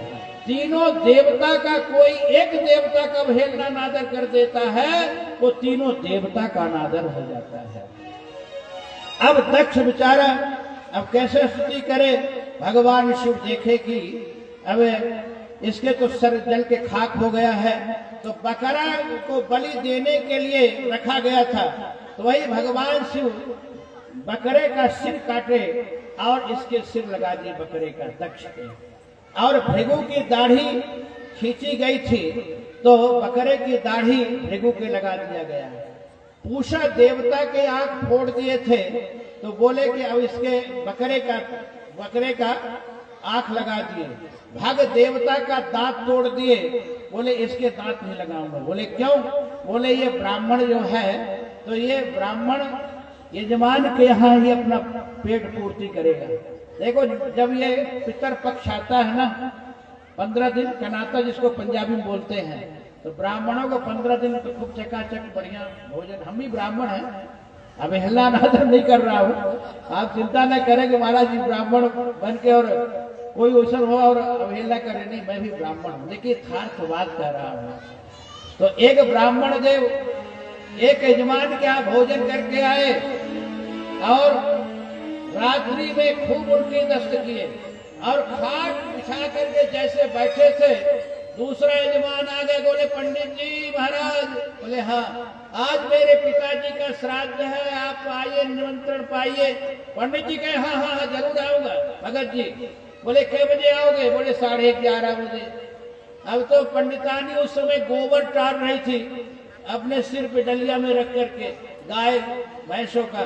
तीनों देवता का कोई एक देवता का अवहेलना नादर कर देता है, वो तीनों देवता का अनादर हो जाता है। अब दक्ष बेचारा अब कैसे स्तुति करे। भगवान शिव देखे कि अब इसके तो सर जल के खाक हो गया है, तो बकरा को बलि देने के लिए रखा गया था, तो वही भगवान शिव बकरे का सिर काटे और इसके सिर लगा दिए बकरे का, दक्ष के। और भृगु की दाढ़ी खींची गई थी, तो बकरे की दाढ़ी भृगु के लगा दिया गया। पूषा देवता के आंख फोड़ दिए थे, तो बोले कि अब इसके बकरे का आंख लगा दिए। भग देवता का दांत तोड़ दिए, बोले इसके दांत नहीं लगाऊंगा। बोले क्यों? बोले ये ब्राह्मण जो है, तो ये ब्राह्मण यजमान के यहाँ ही अपना पेट पूर्ति करेगा। देखो जब ये पितर पक्ष आता है ना, 15 दिन कनाता जिसको पंजाबी में बोलते हैं, तो ब्राह्मणों को 15 दिन तो खूब चकाचक बढ़िया भोजन। हम ही ब्राह्मण हैं, अवहेलना नादर नहीं कर रहा हूँ, आप चिंता न करें कि महाराज जी ब्राह्मण बन के और कोई अवसर हो और अवहेलना करे, नहीं, मैं भी ब्राह्मण हूँ, देखिए यथार्थ बात कर रहा हूँ। तो एक ब्राह्मण देव एक यजमान के यहाँ भोजन करके आए और रात्रि में खूब उनकी दस्त किए और खाट बिछा करके जैसे बैठे थे, दूसरा यजमान आ गए, बोले पंडित जी महाराज, बोले हाँ आज मेरे पिताजी का श्राद्ध है, आप आइए, निमंत्रण पाइए। पंडित जी कहे हाँ हाँ हाँ जरूर आऊंगा। भगत जी बोले कै बजे आओगे? बोले 11:30 बजे। अब तो पंडितानी उस समय गोबर टार रही थी अपने सिर पे डलिया में रख करके, गाय भैंसों का।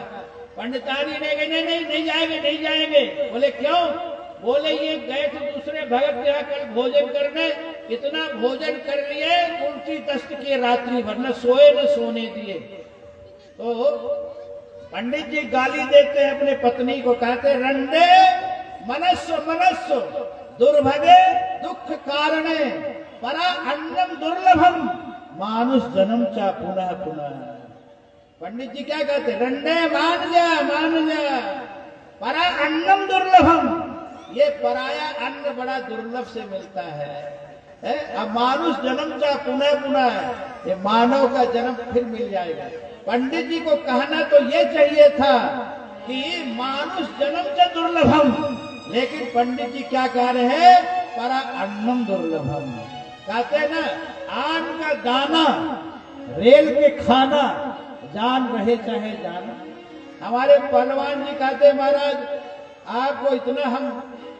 पंडितानी ने कहा नहीं जाएंगे। बोले क्यों? बोले ये गए थे दूसरे भगत के यहाँ कल भोजन करने, इतना भोजन कर लिए, उल्टी दस्त के रात्रि भर न सोए न सोने दिए। तो पंडित जी गाली देते हैं अपने पत्नी को, कहते रंडे मनस्व दुर्भगे दुख कारणे परा अन्नम दुर्लभम मानुष जन्म चा पुनः पुनः। पंडित जी क्या कहते? रंडे मान जा परा अन्नम दुर्लभम, ये पराया अन्न बड़ा दुर्लभ से मिलता है। अब मानुष जन्म चा पुनः पुनः, ये मानव का जन्म फिर मिल जाएगा। पंडित जी को कहना तो ये चाहिए था कि मानुष जन्म चा दुर्लभम, लेकिन पंडित जी क्या कह रहे हैं? परा अन्नम दुर्लभम। कहते हैं ना, आन का दाना रेल के खाना, जान रहे चाहे जाना। हमारे पहलवान जी कहते महाराज आपको इतना हम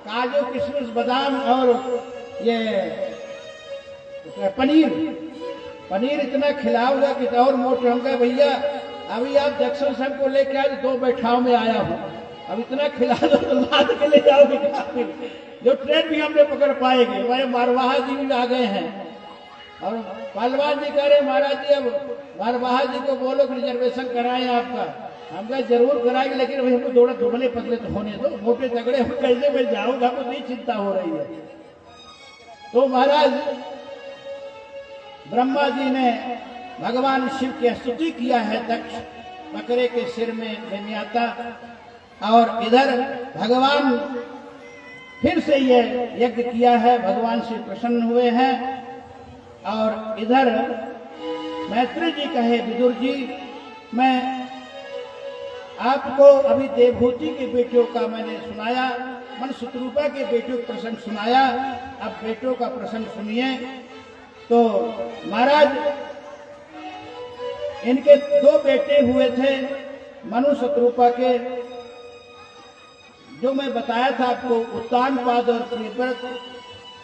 काजू किशमिश बादाम और ये पनीर इतना खिलाऊंगा कि और मोटे होंगे। भैया अभी आप जैक्सन साहब को लेके आज 2 बैठाव में आया हूँ, अब इतना खिला दो तो लाद के ले जाओगे। जो ट्रेन भी हमने पकड़ पाएंगे। हमारे मारवाहा जी भी आ गए हैं और पहलवान जी कह रहे महाराज जी अब मारवाहा जी को बोलो कि रिजर्वेशन कराएं आपका। हम कहा जरूर कराएंगे, लेकिन अभी हमको थोड़ा दुबले पतले तो होने दो, मोटे तगड़े हो कैसे मैं जाऊंगा, हमको नहीं चिंता हो रही है। तो महाराज ब्रह्मा जी ने भगवान शिव की स्तुति किया है दक्ष, बकरे के सिर में बेनियाता, और इधर भगवान फिर से ये यज्ञ किया है, भगवान से प्रसन्न हुए हैं। और इधर मैत्री जी कहे, विदुर जी मैं आपको अभी देवभूति के बेटियों का मैंने सुनाया, मन शत्रुपा के बेटियों का प्रसंग सुनाया, अब बेटों का प्रसंग सुनिए। तो महाराज इनके दो बेटे हुए थे मनु शत्रुपा के, जो मैं बताया था आपको, उत्तानपाद और प्रियव्रत।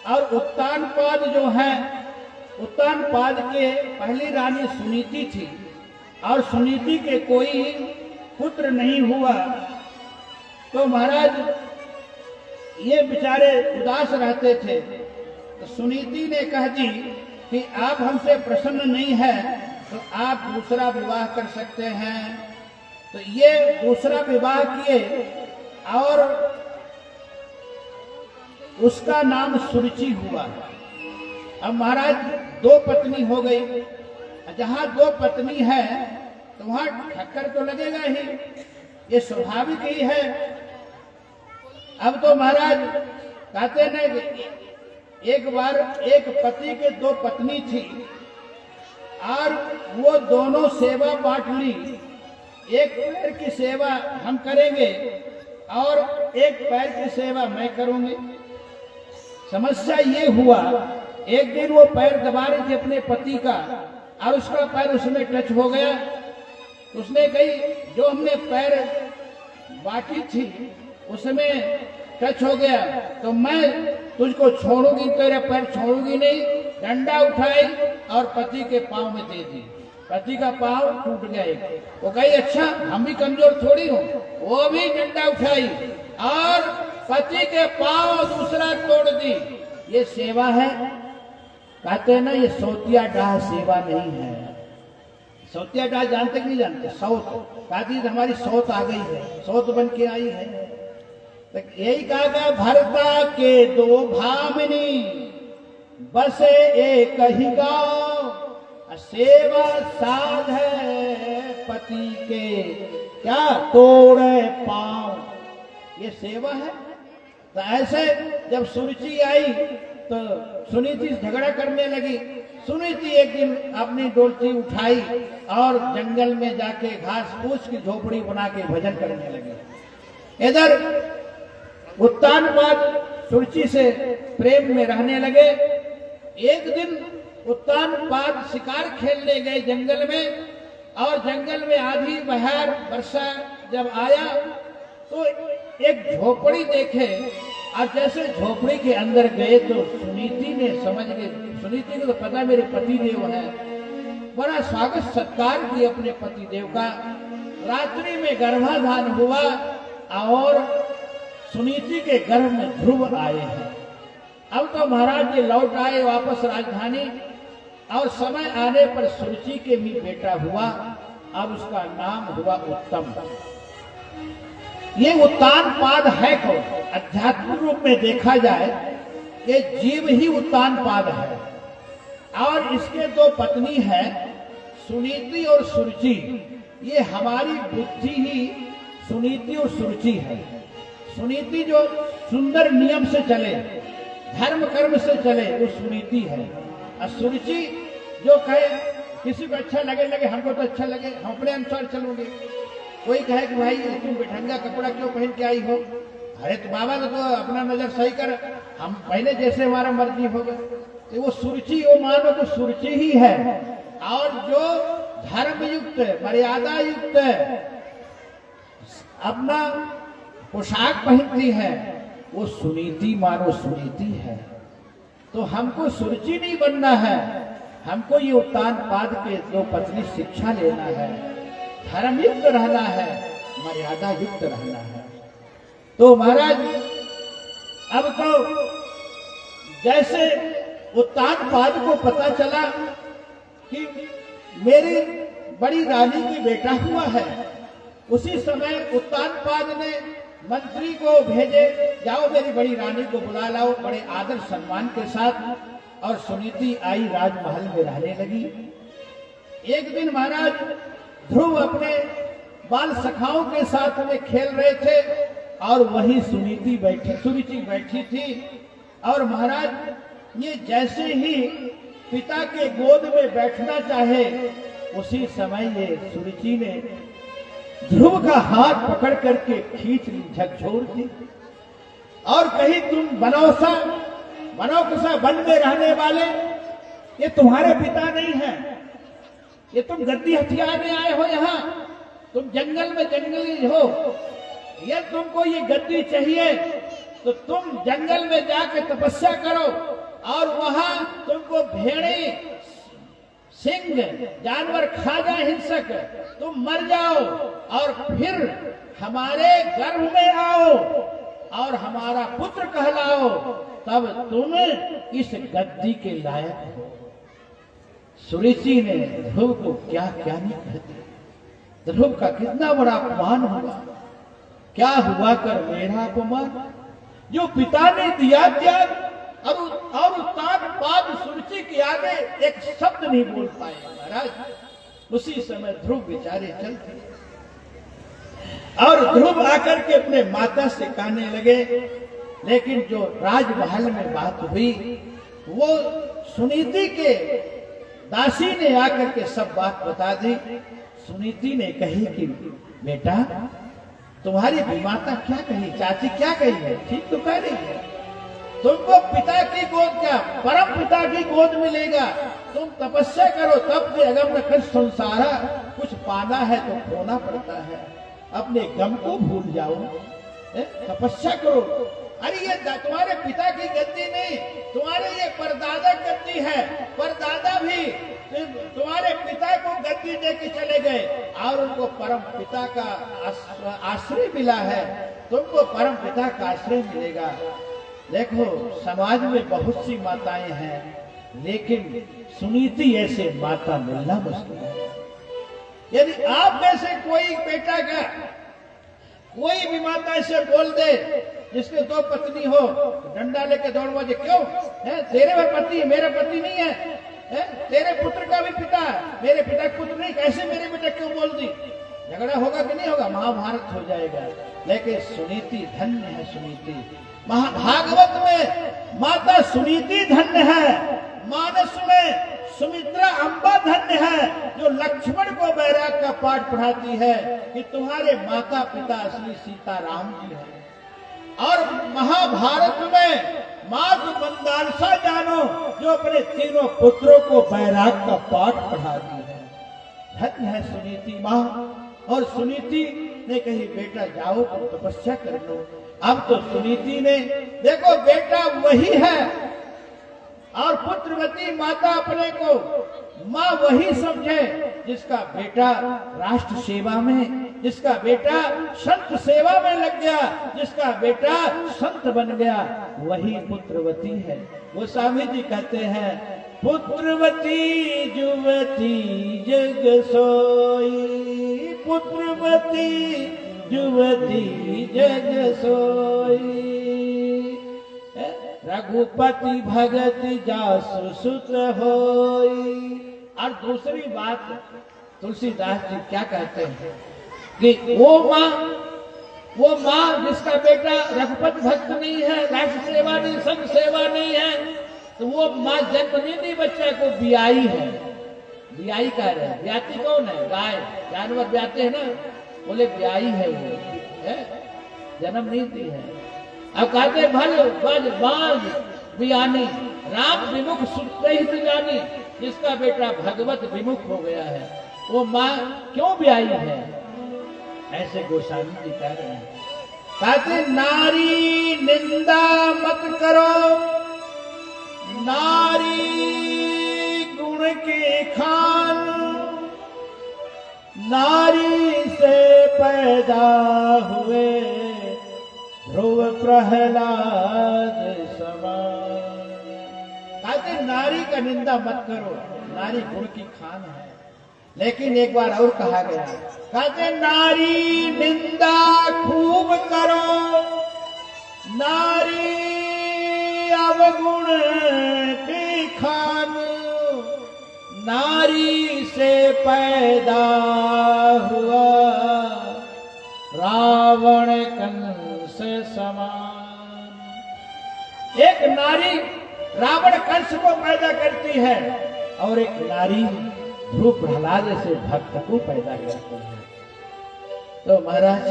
और उत्तानपाद जो है, उत्तानपाद के पहली रानी सुनीति थी, और सुनीति के कोई पुत्र नहीं हुआ। तो महाराज ये बेचारे उदास रहते थे। तो सुनीति ने कह दी कि आप हमसे प्रसन्न नहीं है तो आप दूसरा विवाह कर सकते हैं। तो ये दूसरा विवाह किए और उसका नाम सुरुचि हुआ। अब महाराज दो पत्नी हो गई, जहां दो पत्नी है तो वहां ठक्कर तो लगेगा ही, ये स्वाभाविक ही है। अब तो महाराज कहते न, एक बार एक पति के दो पत्नी थी और वो दोनों सेवा बांट ली, एक पैर की सेवा हम करेंगे और एक पैर की सेवा मैं करूंगी। समस्या ये हुआ, एक दिन वो पैर दबा रही थी अपने पति का और उसका पैर उसमें टच हो गया। उसने कही जो हमने पैर बांटी थी उसमें टच हो गया तो मैं तुझको छोड़ूंगी, तेरा पैर छोड़ूंगी नहीं। डंडा उठाई और पति के पांव में दे दी, पति का पांव टूट गया। वो कही अच्छा हम भी कमजोर थोड़ी हो, वो भी डंडा उठाई और पति के पांव दूसरा तोड़ दी। ये सेवा है? कहते हैं ना ये सौतिया डाह सेवा नहीं है। सौतिया डाह जानते कि नहीं जानते? सौत कहती हमारी सौत आ गई है, सौत बन के आई है। तो यही कहा गया भरता के दो भामिनी बसे एक ही गाँव, सेवा साध है पति के क्या तोड़े पांव। ये सेवा है। तो ऐसे जब सुरुचि आई तो सुनीति झगड़ा करने लगी। सुनीति एक दिन अपनी डोलची उठाई और जंगल में जाके घास फूस की झोपड़ी बना के भजन करने लगी। इधर उत्तानपाद सुरुचि से प्रेम में रहने लगे। एक दिन उत्तानपाद शिकार खेलने गए जंगल में, और जंगल में आधी बहार वर्षा जब आया तो एक झोपड़ी देखे, और जैसे झोपड़ी के अंदर गए तो सुनीति ने समझ गई, सुनीति को तो पता मेरे पति देव है, बड़ा स्वागत सत्कार किया अपने पति देव का। रात्रि में गर्भाधान हुआ और सुनीति के गर्भ में ध्रुव आए हैं। अब तो महाराज जी लौट आए वापस राजधानी, और समय आने पर सुरुचि के भी बेटा हुआ। अब उसका नाम हुआ उत्तम। ये उत्तानपाद है कौन? आध्यात्मिक रूप में देखा जाए ये जीव ही उत्तानपाद है, और इसके दो पत्नी है सुनीति और सुरुचि। ये हमारी बुद्धि ही सुनीति और सुरुचि है। सुनीति जो सुंदर नियम से चले, धर्म कर्म से चले, वो सुनीति है। और सुरुचि जो कहे किसी को अच्छा लगे हमको तो अच्छा लगे, हम अपने अनुसार चलोगे। कोई कहे कि भाई तुम बेढंगा कपड़ा क्यों पहन के आई हो, अरे तो बाबा तो अपना नजर सही कर, हम पहले जैसे हमारा मर्जी होगा। तो वो सुरुचि, वो मानो तो सुरुचि ही है। और जो धर्म युक्त मर्यादा युक्त अपना पोशाक पहनती है वो सुनीति, मानो सुनीति है। तो हमको सुरुचि नहीं बनना है, हमको ये उत्तानपाद के दो पत्नी शिक्षा लेना है, धर्म युक्त रहना है, मर्यादा युक्त रहना है। तो महाराज अब तो जैसे उत्तानपाद को पता चला कि मेरी बड़ी रानी की बेटा हुआ है, उसी समय उत्तानपाद ने मंत्री को भेजे, जाओ मेरी बड़ी रानी को बुला लाओ बड़े आदर सम्मान के साथ। और सुनीति आई, राजमहल में रहने लगी। एक दिन महाराज ध्रुव अपने बाल सखाओं के साथ में खेल रहे थे और वहीं सुरुचि बैठी थी। और महाराज ये जैसे ही पिता के गोद में बैठना चाहे, उसी समय ये सुरुचि ने ध्रुव का हाथ पकड़ करके खींच ली, झकझोर दी और कही, तुम बनौसा वन में रहने वाले, ये तुम्हारे पिता नहीं है, ये तुम गद्दी हथियारने आए हो यहाँ, तुम जंगल में जंगली हो, ये तुमको ये गद्दी चाहिए तो तुम जंगल में जाके तपस्या करो और वहां तुमको भेड़े सिंह जानवर खा जाए, हिंसक, तुम मर जाओ और फिर हमारे गर्भ में आओ और हमारा पुत्र कहलाओ, तब तुम इस गद्दी के लायक हो। सुरुचि ने ध्रुव को क्या क्या नहीं कहती, ध्रुव का कितना बड़ा अपमान हुआ, क्या हुआ कर मेरा अपमान, जो पिता ने दिया त्याग और बाद सुरुचि के आगे एक शब्द नहीं बोल पाए महाराज। उसी समय ध्रुव बेचारे चलते और ध्रुव आकर के अपने माता से कहने लगे, लेकिन जो राजमहल में बात हुई वो सुनीति के दासी ने आकर के सब बात बता दी। सुनीति ने कही कि बेटा तुम्हारी माता क्या कही, चाची क्या कही है, ठीक तो कह रही है, तुमको पिता की गोद क्या परम पिता की गोद मिलेगा, तुम तपस्या करो तब भी अगम न संसारा, कुछ पाना है तो खोना पड़ता है, अपने गम को भूल जाओ, तपस्या करो। अरे ये तुम्हारे पिता की गद्दी नहीं, तुम्हारे ये परदादा गद्दी है, परदादा भी तुम्हारे पिता को गद्दी दे के चले गए और उनको परम पिता का आश्रय मिला है, तुमको परम पिता का आश्रय मिलेगा। देखो समाज में बहुत सी माताएं हैं, लेकिन सुनीति ऐसे माता मिलना मुश्किल है। यदि आप में से कोई बेटा का कोई भी माता ऐसे बोल दे जिसके दो पत्नी हो, डंडा लेके दौड़ बजे, क्यों है तेरे पति मेरा पति नहीं है, तेरे पुत्र का भी पिता मेरे पिता का पुत्र नहीं, कैसे मेरे बेटा क्यों बोल दी, झगड़ा होगा कि नहीं होगा, महाभारत हो जाएगा। लेकिन सुनीति धन्य है, सुनीति महाभागवत में माता सुनीति धन्य है, मानस में सुमित्रा अम्बा धन्य है, जो लक्ष्मण को बैराग का पाठ पढ़ाती है कि तुम्हारे माता पिता श्री सीताराम जी हैं। और महाभारत में मातु मंदालसा जानो, जो अपने तीनों पुत्रों को बैराग का पाठ पढ़ाती है। धन्य है सुनीति माँ। और सुनीति ने कही बेटा जाओ तपस्या कर लो। अब तो सुनीति ने देखो बेटा वही है और पुत्रवती माता अपने को माँ वही समझे जिसका बेटा राष्ट्र सेवा में, जिसका बेटा संत सेवा में लग गया, जिसका बेटा संत बन गया, वही पुत्रवती है। वो स्वामी जी कहते हैं पुत्रवती जुवती जग सोई, पुत्रवती जुवती जग सोई, रघुपति भगत जासु सुत होई। और दूसरी बात तुलसीदास जी क्या कहते हैं कि वो माँ जिसका बेटा रघुपति भक्त नहीं है, राष्ट्र सेवा नहीं, संघ सेवा नहीं है, तो वो माँ जन्म नहीं दी बच्चा को, बियाई है। बियाई कह रहे हैं, ब्याती कौन है, गाय जानवर ब्याते हैं ना, बोले ब्याई है, वो है जन्म नहीं दी है। अब कहते भल बज बाज बियानी, राम विमुख सुनते ही जानी, जिसका बेटा भगवत विमुख हो गया है वो माँ क्यों ब्याई है। ऐसे गोस्वामी जी कह रहे हैं, कहते नारी निंदा मत करो, नारी गुण के खान, नारी से पैदा हुए ध्रुव प्रहलाद समान। कहते नारी का निंदा मत करो, नारी गुण की खान है। लेकिन एक बार और कहा गया, कहते नारी निंदा खूब करो, नारी अवगुण की खान, नारी से पैदा हुआ एक नारी रावण कंस को पैदा करती है और एक नारी ध्रुव प्रहलाद से भक्त को पैदा करती है। तो महाराज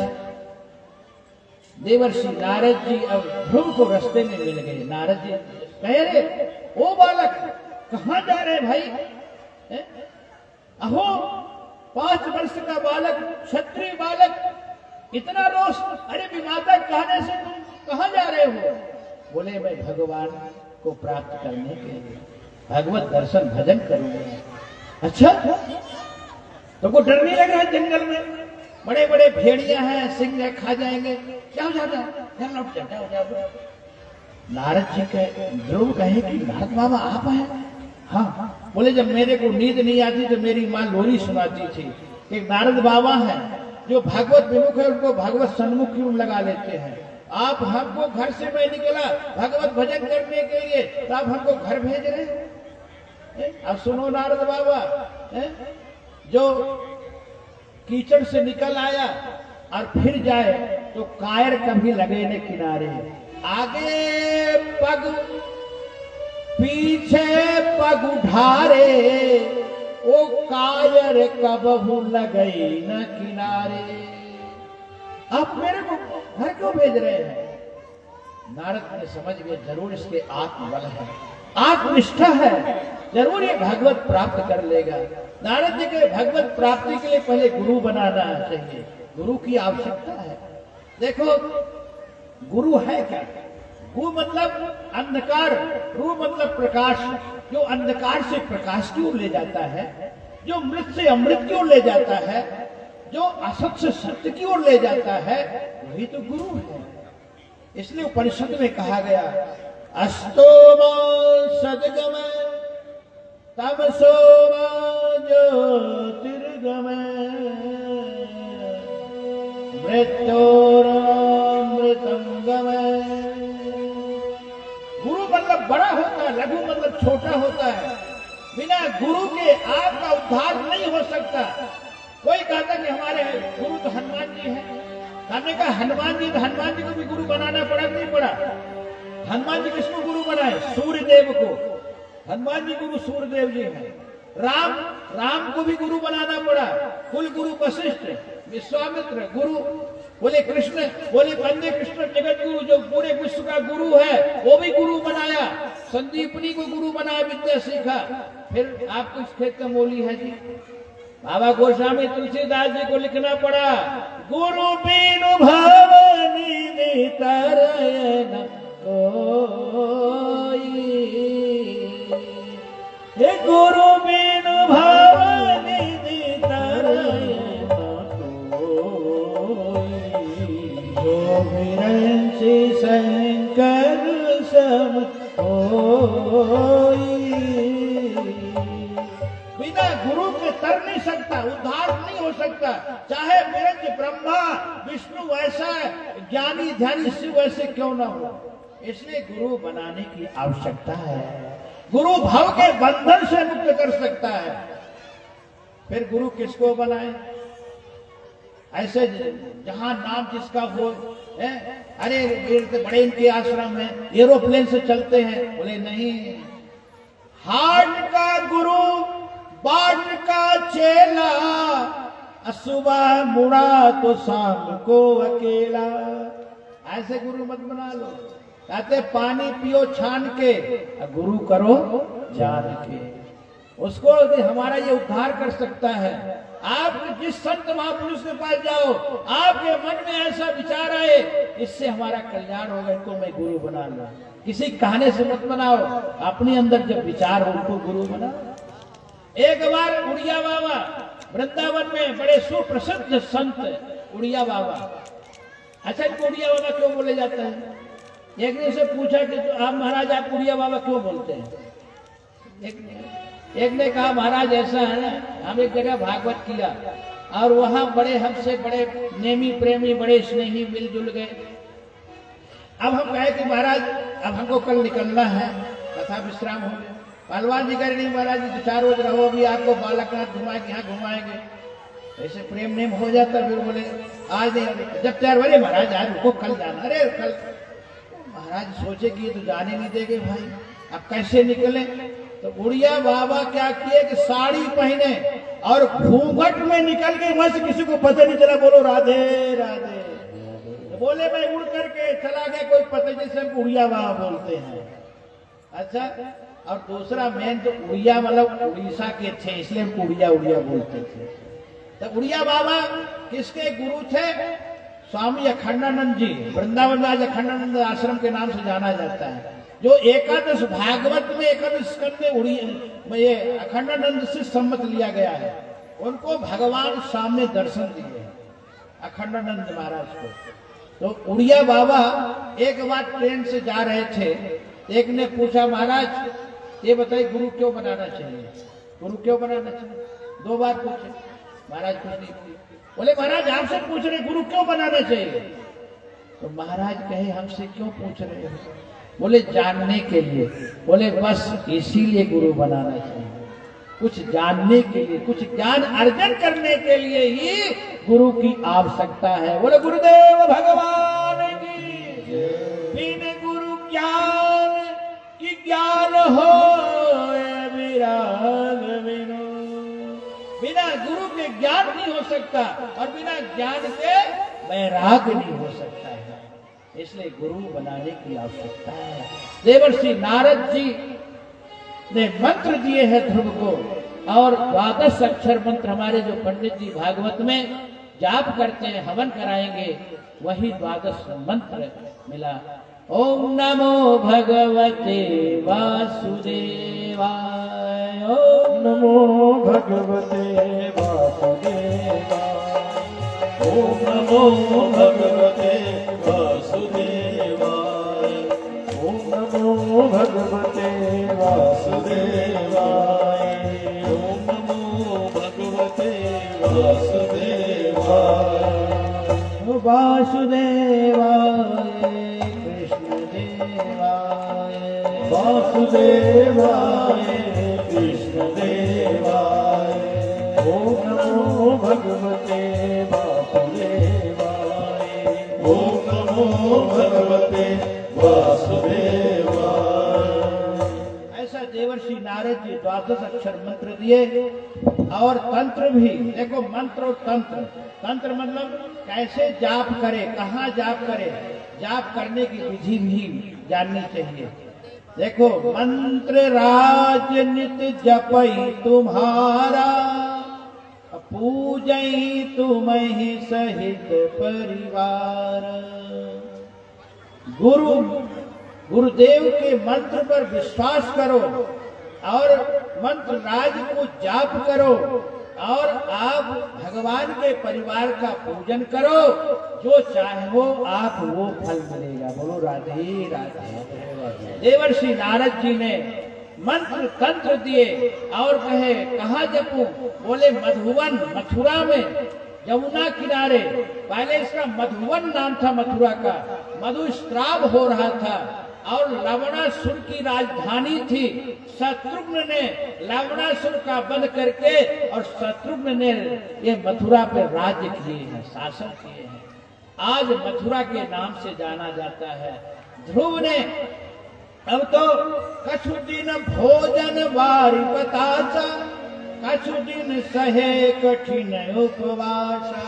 देवर्षि नारद जी अब ध्रुव को रास्ते में मिल गए। नारद जी कह रहे, ओ बालक कहां जा रहे भाई? अहो 5 वर्ष का बालक, क्षत्रिय बालक, इतना रोष, अरे विमाता कहने से तुम कहां जा रहे हो? बोले मैं भगवान को प्राप्त करने के लिए भगवत दर्शन भजन करूंगा। अच्छा, तुमको डर नहीं लग रहा है? जंगल में बड़े बड़े भेड़िया हैं, सिंह है, खा जाएंगे। जाओ जाओ जाओ, लौट जाओ जाओ। नारद जी कहे, ध्रुव कहे कि नारद बाबा आप हैं? हाँ। बोले जब मेरे को नींद नहीं आती तो मेरी माँ लोरी सुनाती थी। एक नारद बाबा हैं जो भागवत विमुख है, उनको भागवत सन्मुख क्यों लगा लेते हैं? आप हमको घर से मैं निकला भगवत भजन करने के लिए, तो आप हमको घर भेज रहे हैं? अब सुनो नारद बाबा, जो कीचड़ से निकल आया और फिर जाए तो कायर कभी लगे न किनारे। आगे पग पीछे पग उठारे, वो कायर कबहू लगे न किनारे। आप मेरे को घर क्यों भेज रहे हैं? नारद ने समझ गए जरूर इसके आत्मबल है, आत्मनिष्ठा है, जरूर ये भगवत प्राप्त कर लेगा। नारद जी के भगवत प्राप्ति के लिए पहले गुरु बनाना चाहिए, गुरु की आवश्यकता है। देखो गुरु है क्या? गु मतलब अंधकार, रु मतलब प्रकाश। जो अंधकार से प्रकाश की ओर ले जाता है, जो मृत से अमृत की ओर ले जाता है, जो असत से सत्य की ओर ले जाता है, वही तो गुरु है। इसलिए उपनिषद में कहा गया, अस्तो सदगम तमसो ज्योतिर्गम मृत्योरमृतम गम। गुरु मतलब बड़ा होता है, लघु मतलब छोटा होता है। बिना गुरु के आपका उद्धार नहीं हो सकता। कोई कहता कि हमारे गुरु तो हनुमान जी हैं। हमने कहा हनुमान जी, तो हनुमान जी को भी गुरु बनाना पड़ा कि नहीं पड़ा? हनुमान जी किसको गुरु बनाए? सूर्य देव को। हनुमान जी गुरु सूर्य देव जी हैं। राम को भी गुरु बनाना पड़ा। कुल गुरु वशिष्ठ, विश्वामित्र गुरु। बोले कृष्ण, बोले वंदे कृष्ण जगत गुरु, जो पूरे विश्व का गुरु है, वो भी गुरु बनाया। संदीपनी को गुरु बनाया, विद्या सीखा। फिर आपको इस खेत का मोली है जी। बाबा गोस्वामी तुलसीदास जी को लिखना पड़ा, गुरु बिनु भवनि तरय न कोई, हे गुरु बिनु भवनि तरय न कोई, जो विरंचि शंकर सम होई। बिना गुरु के तर नहीं सकता, उद्धार नहीं हो सकता। चाहे विरंच ब्रह्मा विष्णु वैसा ज्ञानी ध्यानी शिव वैसे क्यों ना हो। इसलिए गुरु बनाने की आवश्यकता है। गुरु भव के बंधन से मुक्त कर सकता है। फिर गुरु किसको बनाए? ऐसे जहां नाम जिसका हो, अरे बड़े इनके आश्रम में एरोप्लेन से चलते हैं। बोले नहीं, हार्ट का गुरु बाट का चेला, सुबह मुड़ा तो शाम को अकेला। ऐसे गुरु मत बना लो। कहते पानी पियो छान के, गुरु करो जान के। उसको हमारा ये उद्धार कर सकता है। आप जिस संत महापुरुष के पास जाओ, आपके मन में ऐसा विचार आए, इससे हमारा कल्याण होगा, इनको मैं गुरु बना लूं। किसी कहने से मत बनाओ, अपने अंदर जब विचार हो उनको गुरु बनाओ। एक बार उड़िया बाबा वृंदावन में बड़े सुप्रसिद्ध संत उड़िया बाबा। अच्छा, इनको उड़िया बाबा क्यों बोले जाते हैं? एक ने से पूछा कि तो आप महाराज आप उड़िया बाबा क्यों बोलते हैं? एक ने कहा महाराज ऐसा है ना, हम एक जगह भागवत किया और वहां बड़े हमसे बड़े नेमी प्रेमी, बड़े स्नेही मिलजुल गए। अब हम कहे कि महाराज अब हमको कल निकलना है, कथा विश्राम हो गया। पहलवान जी कह नहीं महाराज जी 4 रोज रहो, अभी आपको बालकनाथ घुमाएंगे, यहाँ घुमाएंगे। ऐसे प्रेम नेम हो जाता। फिर बोले आज नहीं, जब 4 बजे महाराज आज रुको, कल जाना। अरे कल महाराज सोचे कि ये तो जाने नहीं देंगे भाई, अब कैसे निकले। तो उड़िया बाबा क्या किए कि साड़ी पहने और घूंघट में निकल गए, वहां से किसी को पता नहीं चला। बोलो राधे राधे। तो बोले मैं उड़ करके चला गया, कोई पता जैसे हमको उड़िया बाबा बोलते हैं। अच्छा, और दूसरा मेन तो उड़िया मतलब उड़ीसा के थे, इसलिए हमको उड़िया उड़िया बोलते थे। तो उड़िया बाबा किसके गुरु थे? स्वामी अखंडानंद जी। वृंदावन में आज अखंडानंद आश्रम के नाम से जाना जाता है। जो एकादश भागवत में एकादश स्कंद में उड़िया ये अखंडानंद से सम्मत लिया गया है। उनको भगवान सामने दर्शन दिए अखंडानंद महाराज को। तो उड़िया बाबा एक बार ट्रेन से जा रहे थे, एक ने पूछा महाराज ये बताइए गुरु क्यों बनाना चाहिए, गुरु क्यों बनाना चाहिए? 2 बार पूछे, महाराज कुछ नहीं पूछे। बोले महाराज आपसे पूछ रहे गुरु क्यों बनाना चाहिए? तो महाराज कहे हमसे क्यों पूछ रहे हो? बोले जानने के लिए। बोले बस इसीलिए गुरु बनाना चाहिए, कुछ जानने के लिए, कुछ ज्ञान अर्जन करने के लिए ही गुरु की आवश्यकता है। बोले गुरुदेव भगवान की। बिन गुरु ज्ञान की ज्ञान हो विराग बिनु। बिना गुरु के ज्ञान नहीं हो सकता और बिना ज्ञान के वैराग नहीं हो सकता है। इसलिए गुरु बनाने की आवश्यकता है। देवर्षि नारद जी ने मंत्र दिए हैं ध्रुव को, और 12 अक्षर मंत्र हमारे जो पंडित जी भागवत में जाप करते हैं, हवन कराएंगे, वही 12 मंत्र मिला। ओम नमो भगवते वासुदेवाय। ओम नमो भगवते वासुदेवाय। ओम नमो भगवते वासुदेवाय। ओम नमो भगवते वासुदेवाय। ओम नमो भगवते वासुदेवाय। वासुदेवाय कृष्ण देवाय। वासुदेवाय कृष्ण देवाय। ओम नमो भगवते वासुदेवाय। ओम नमो भगवते वासुदेवाय। ऐसा देवर्षि नारद जी 12 अक्षर मंत्र दिए। और तंत्र भी देखो, मंत्र और तंत्र। तंत्र मतलब कैसे जाप करे, कहाँ जाप करे, जाप करने की विधि भी जाननी चाहिए। देखो, मंत्र राजनित जपई तुम्हारा, पूजई तुम्हि सहित परिवार। गुरुदेव के मंत्र पर विश्वास करो और मंत्र राज को जाप करो, और आप भगवान के परिवार का पूजन करो। जो चाहो आप वो फल मिलेगा। बोलो राधे राधे। देवर्षि नारद जी ने मंत्र तंत्र दिए और कहे कहाँ जपूं? बोले मधुवन, मथुरा में, यमुना किनारे। पहले इसका मधुवन नाम था मथुरा का। मधुस्राव हो रहा था और लवणासुर की राजधानी थी। शत्रुघ्न ने लवणासुर का वध करके और शत्रुघ्न ने ये मथुरा पर राज्य किए हैं, शासन किए हैं। आज मथुरा के नाम से जाना जाता है। ध्रुव ने अब तो कछु दिन भोजन बारी बतासा, कछु दिन सहे कठिन उपवासा।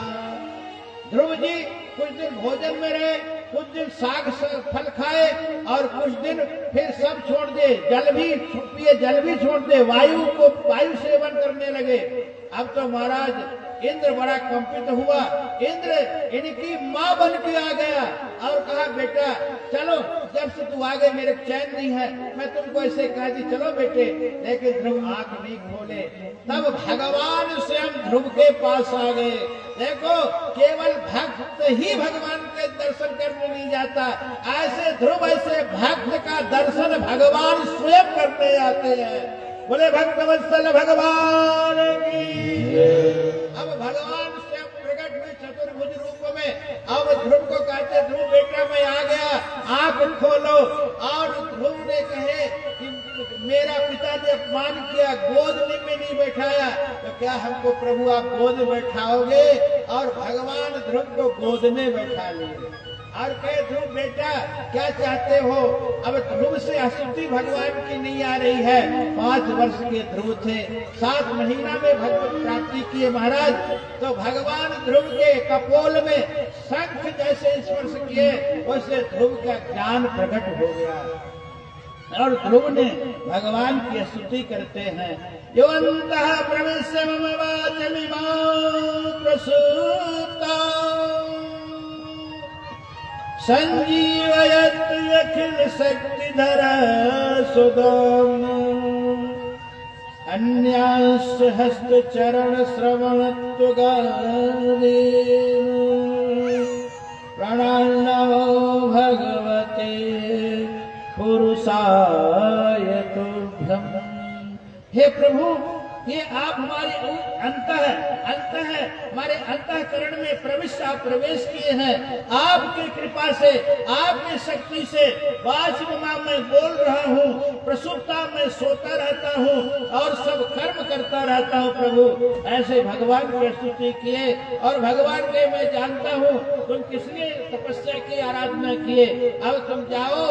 ध्रुव जी कुछ दिन भोजन में रहे, कुछ दिन साग फल खाए और कुछ दिन फिर सब छोड़ दे, जल भी पिए, जल भी छोड़ दे, वायु सेवन करने लगे। अब तो महाराज इंद्र बड़ा कंपित हुआ। इंद्र इनकी माँ बन के आ गया और कहा बेटा चलो, जब से तू आ गए मेरे चैन नहीं है, मैं तुमको ऐसे कह दी चलो बेटे। लेकिन ध्रुव आंख नहीं खोले। तब भगवान स्वयं ध्रुव के पास आ गए। देखो, केवल भक्त ही भगवान के दर्शन करने नहीं जाता, ऐसे ध्रुव ऐसे भक्त का दर्शन भगवान स्वयं करने आते हैं। बोले भक्त वत्सल भगवान की। अब भगवान स्वयं प्रकट हुए चतुर्भुज रूप में। अब ध्रुव को कहते ध्रुव बेटा मैं आ गया, आंख खोलो। और ध्रुव ने कहे कि मेरा पिता ने अपमान किया, गोद में नहीं बैठाया, तो क्या हमको प्रभु आप गोद में बैठाओगे? और भगवान ध्रुव को गोद में बैठा लिए। और कहे ध्रुव बेटा क्या चाहते हो। अब ध्रुव से स्तुति भगवान की नहीं आ रही है। 5 वर्ष के ध्रुव थे, 7 महीना में भगवत प्राप्ति किए महाराज। तो भगवान ध्रुव के कपोल में शंख जैसे स्पर्श किए, वैसे ध्रुव का ज्ञान प्रकट हो गया और ध्रुव ने भगवान की स्तुति करते हैं। योऽन्तः प्रविश्य मम वाचमिमां प्रसूता संजीवयत् अखिल शक्तिधर सुदाम अन्यांश हस्त चरण श्रवण तुगादि प्रणो भगवते पुरुषाय तुभ्यम्। हे प्रभु, ये आप हमारे अंत है हमारे अंतःकरण में प्रवेश किए हैं। आपकी कृपा से, आपकी शक्ति से वाचममा मैं बोल रहा हूँ, प्रसुप्ता मैं सोता रहता हूँ और सब कर्म करता रहता हूँ। प्रभु ऐसे भगवान की स्तुति किए और भगवान के मैं जानता हूँ तुम किसलिए तपस्या की आराधना किए। अब तुम जाओ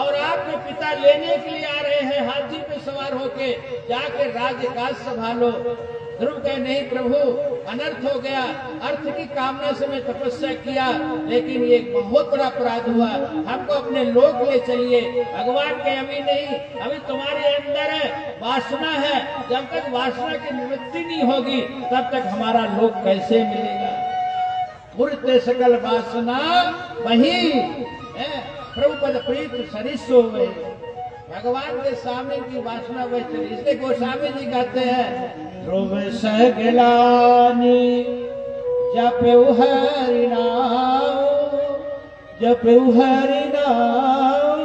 और आपके पिता लेने के लिए आ रहे हैं हाथी पे सवार होके, जाकर राज्य काज संभालो। ध्रुव कहे नहीं प्रभु, अनर्थ हो गया, अर्थ की कामना से मैं तपस्या किया, लेकिन ये बहुत बड़ा अपराध हुआ, हमको अपने लोक ले चलिए। भगवान के अभी नहीं, अभी तुम्हारे अंदर है वासना है, जब तक वासना की निवृत्ति नहीं होगी तब तक हमारा लोक कैसे मिलेगा। पूर्ते सकल वासना वही प्रभु पद प्रीत सरिसो हुए। भगवान के सामने की वासना वही चली। इसलिए गोस्वामी जी कहते हैं ध्रुव सगलानी जपऊ हरि नाम, जपऊ हरि नाम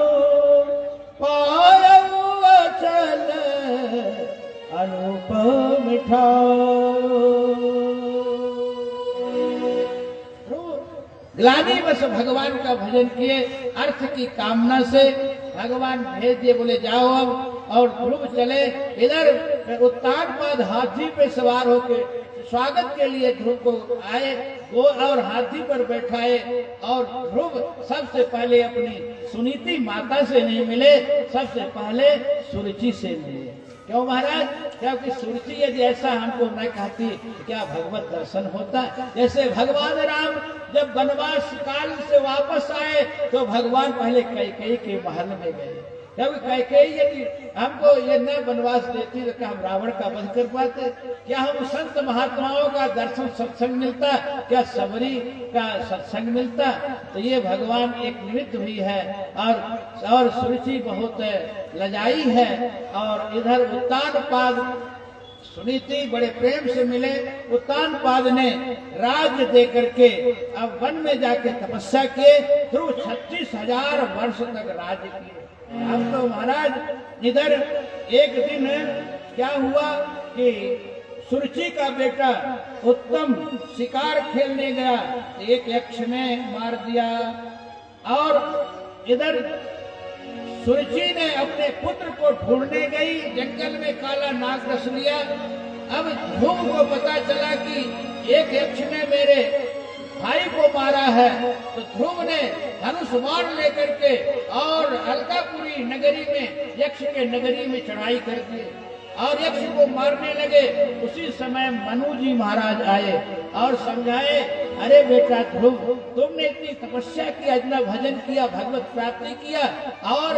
पायऊ अचल अनुपम ठाव। ग्लानी बस भगवान का भजन किए, अर्थ की कामना से भगवान भेज दिए, बोले जाओ अब। और ध्रुव चले इधर उत्तानपाद हाथी पे सवार होके स्वागत के लिए ध्रुव को आए, वो और हाथी पर बैठाए। और ध्रुव सबसे पहले अपनी सुनीति माता से नहीं मिले, सबसे पहले सुरुचि से मिले। क्यों महाराज? क्योंकि सुरुचि यदि ऐसा हमको न कहती क्या भगवत दर्शन होता। जैसे भगवान राम जब वनवास काल से वापस आए तो भगवान पहले कैकेयी के महल में गए, क्योंकि कैकेयी यदि हमको ये न वनवास देती तो क्या हम रावण का वध कर पाते? क्या हम संत महात्माओं का दर्शन सत्संग मिलता? क्या सबरी का सत्संग मिलता? तो ये भगवान एक निमित्त हुई है। और सुरुचि बहुत लजाई है। और इधर उत्तानपाद सुनीति बड़े प्रेम से मिले। उत्तानपाद ने राज्य दे करके अब वन में जाके तपस्या किए। ध्रुव 36,000 वर्ष तक राज्य किए। अब तो महाराज इधर एक दिन क्या हुआ कि सुरुचि का बेटा उत्तम शिकार खेलने गया, एक यक्ष ने मार दिया। और इधर सुरुचि ने अपने पुत्र को ढूंढने गई, जंगल में काला नाग रस लिया। अब ध्रुव को पता चला कि एक यक्ष ने मेरे भाई को मारा है, तो ध्रुव ने धनुष बाण लेकर के और अलकापुरी नगरी में, यक्ष के नगरी में चढ़ाई कर दी और यक्ष को मारने लगे। उसी समय मनु जी महाराज आए और समझाए, अरे बेटा ध्रुव, तुमने इतनी तपस्या की, इतना भजन किया, भगवत प्राप्ति किया और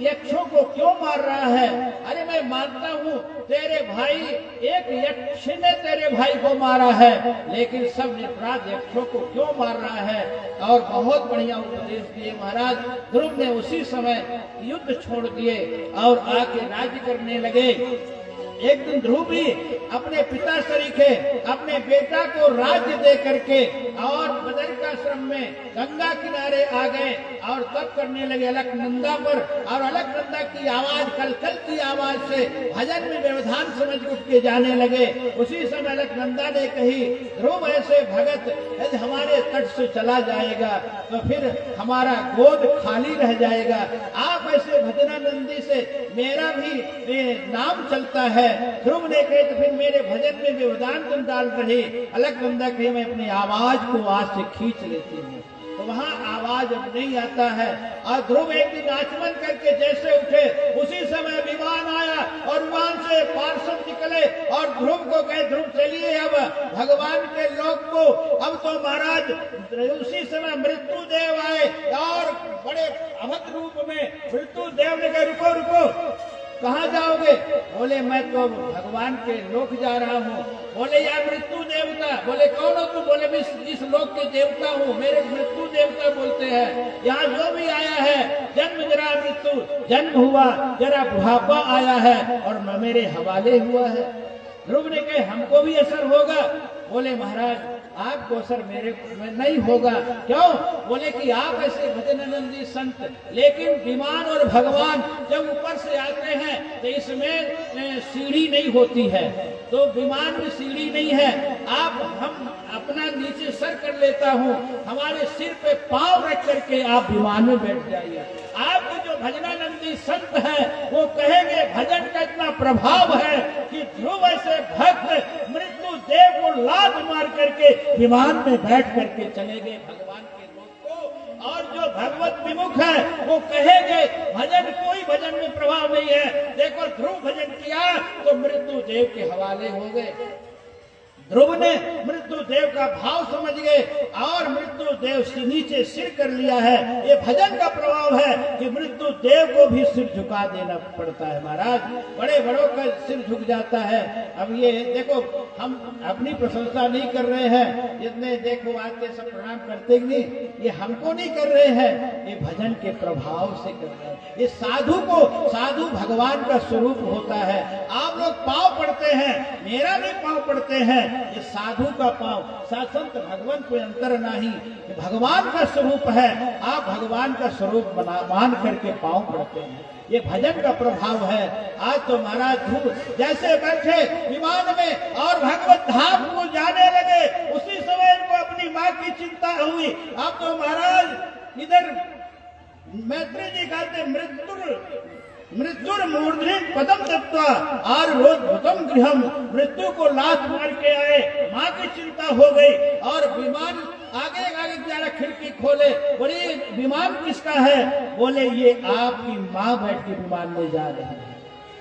यक्षों को क्यों मार रहा है? अरे मैं मानता हूँ तेरे भाई, एक यक्ष ने तेरे भाई को मारा है, लेकिन सब निपराध यक्षों को क्यों मार रहा है? और बहुत बढ़िया उपदेश दिए महाराज। ध्रुव ने उसी समय युद्ध छोड़ दिए और आके राज्य करने लगे। एक दिन ध्रुव भी अपने पिता सरीखे अपने बेटा को राज्य दे करके और बदरिकाश्रम में गंगा किनारे आ गए और तप करने लगे अलकनंदा पर। और अलकनंदा की आवाज, कलकल की आवाज से भजन में व्यवधान समझ उठ के जाने लगे। उसी समय अलकनंदा ने कही, ध्रुव ऐसे भगत यदि हमारे तट से चला जाएगा तो फिर हमारा गोद खाली रह जाएगा। आप ऐसे भजनानंदी से मेरा भी नाम चलता है। ध्रुव ने कहे तो फिर मेरे भजन में व्यवधान तुम डाल रहे। अलकनंदा कहे मैं अपनी आवाज को आज से खींच लेती हूँ। तो तो वहां आवाज नहीं आता है। और ध्रुव एक दिन आचमन करके जैसे उठे उसी समय विमान आया और विमान से पार्षद निकले और ध्रुव को कहे, ध्रुव चलिए अब भगवान के लोक को। अब तो महाराज उसी समय मृत्यु देव आए और बड़े अभद्र रूप में मृत्यु देव ने कहा, रुको रुको, कहाँ जाओगे? बोले मैं तो भगवान के लोक जा रहा हूँ। बोले यार मृत्यु देवता। बोले कौन हो तू? बोले मैं इस लोक के देवता हूँ, मेरे मृत्यु देवता बोलते हैं। यहाँ जो भी आया है जन्म जरा मृत्यु, जन्म हुआ जरा बुढ़ापा आया है और मेरे हवाले हुआ है। ध्रुव ने कहे हमको भी असर होगा? बोले महाराज आपको असर मेरे में नहीं होगा। क्यों? बोले कि आप ऐसे भजनानंदी संत, लेकिन विमान और भगवान जब ऊपर से आते हैं तो इसमें सीढ़ी नहीं होती है, तो विमान में सीढ़ी नहीं है। आप हम अपना नीचे सर कर लेता हूँ, हमारे सिर पे पांव रख करके आप विमान में बैठ जाइए। आपके जो भजनानंदी संत है वो कहेंगे भजन का इतना प्रभाव है कि ध्रुव ऐसे भक्त मृत्यु देव को लात मार करके विमान में बैठ करके चले गए भगवान के लोक को। और जो भगवत विमुख है वो कहेंगे भजन, कोई भजन में प्रभाव नहीं है। देखो ध्रुव भजन किया तो मृत्यु देव के हवाले हो गए। ध्रुव ने मृत्यु देव का भाव समझ गए और मृत्यु देव से नीचे सिर कर लिया है। ये भजन का प्रभाव है कि मृत्यु देव को भी सिर झुका देना पड़ता है। महाराज बड़े बड़ों का सिर झुक जाता है। अब ये देखो हम अपनी प्रशंसा नहीं कर रहे हैं, जितने देखो आज के सब प्रणाम करते नहीं, ये हमको नहीं कर रहे हैं, ये भजन के प्रभाव से कर रहे हैं। ये साधु को, साधु भगवान का स्वरूप होता है। आप लोग पाँव पड़ते हैं, मेरा भी पाँव पड़ते हैं, ये साधु का पांव। संत भगवान कोई अंतर नहीं, भगवान का स्वरूप है। आप भगवान का स्वरूप मान करके पांव पड़ते हैं, ये भजन का प्रभाव है। आज तो महाराज ध्रुव जैसे बैठे विमान में और भगवत धाम को जाने लगे, उसी समय इनको अपनी माँ की चिंता हुई। अब तो महाराज इधर मैत्री जी कहते मृत्युर मूर्धनि पदम दत्वा आरोहतम गृहम। मृत्यु को लात मार के आए, माँ की चिंता हो गई और विमान आगे आगे जरा खिड़की खोले, बोले विमान किसका है? बोले ये आपकी माँ बैठ के विमान में जा रही है।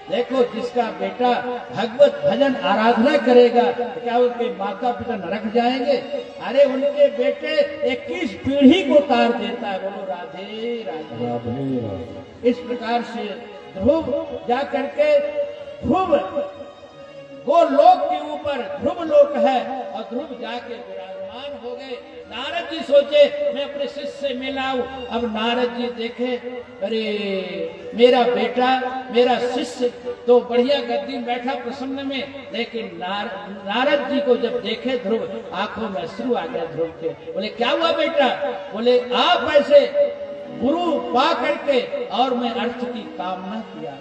देखो जिसका बेटा भगवत भजन आराधना करेगा तो क्या उसके माता पिता नरक जाएंगे? अरे उनके बेटे 21 पीढ़ी को तार देता है। बोलो राधे राधे राधे। इस प्रकार से ध्रुव जा करके, ध्रुव गोलोक के ऊपर ध्रुव लोक है और ध्रुव जाके विराजमान हो गए। नारद जी सोचे मैं अपने शिष्य से मिलाऊं। अब नारद जी देखे, अरे मेरा बेटा, मेरा शिष्य तो बढ़िया गद्दी में बैठा प्रसन्न में, लेकिन नारद जी को जब देखे ध्रुव, आंखों में अश्रु आ गया ध्रुव के। बोले क्या हुआ बेटा? बोले आप ऐसे गुरु पा करके और मैं अर्थ की कामना किया।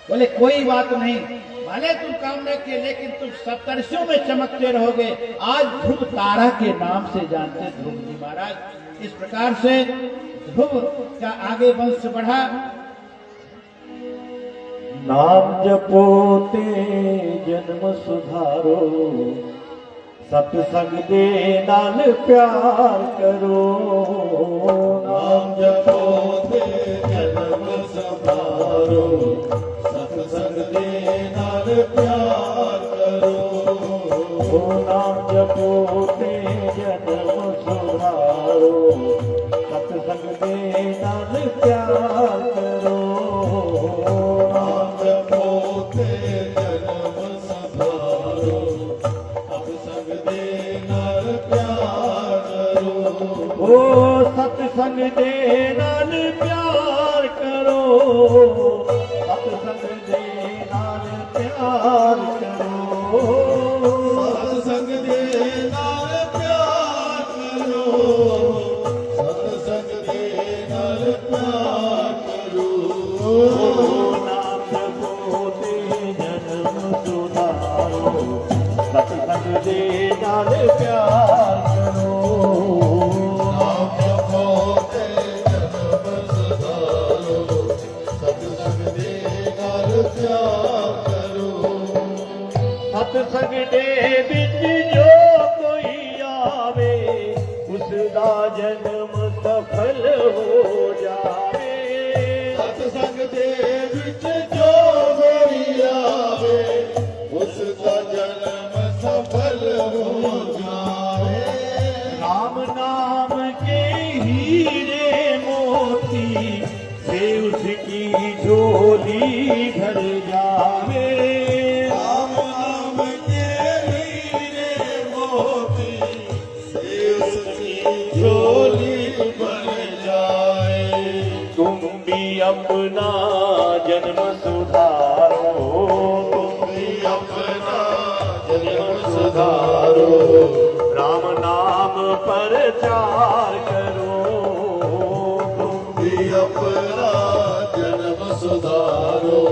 बोले कोई बात नहीं, भले तुम कामना किए लेकिन तुम सप्तर्षियों में चमकते रहोगे। आज ध्रुव तारा के नाम से जानते ध्रुव जी महाराज। इस प्रकार से ध्रुव का आगे वंश बढ़ा। नाम जपो ते जन्म सुधारो, सत्संग दे नाल प्यार करो। नाम जपो ते जन्म सुधारो, सत्संग दे नाल प्यार करो। नाम जपो ते जन्म सुधारो, सत्संग दे नाल प्यार करो। नाम जपो ते जन्म सुधारो, सत्संग दे नाल प्यार करो। ओ सत्संग दे नाल प्यार करो, सत्संग दे नाल प्यार करो। सत्संग दे नाल प्यार करो, सत्संग दे नाल प्यार करो। नाम जपो ते जन्म सुधारो, सत्संग दे नाल प्यार करो। नाम जपो ते जन्म सुधारो, सत्संग दे नाल प्यार करो। सत्संग दे विच जो कोई आवे, उसदा सुधारो, तुम भी अपना जन्म सुधारो, राम नाम प्रचार करो, तुम भी अपना जन्म सुधारो,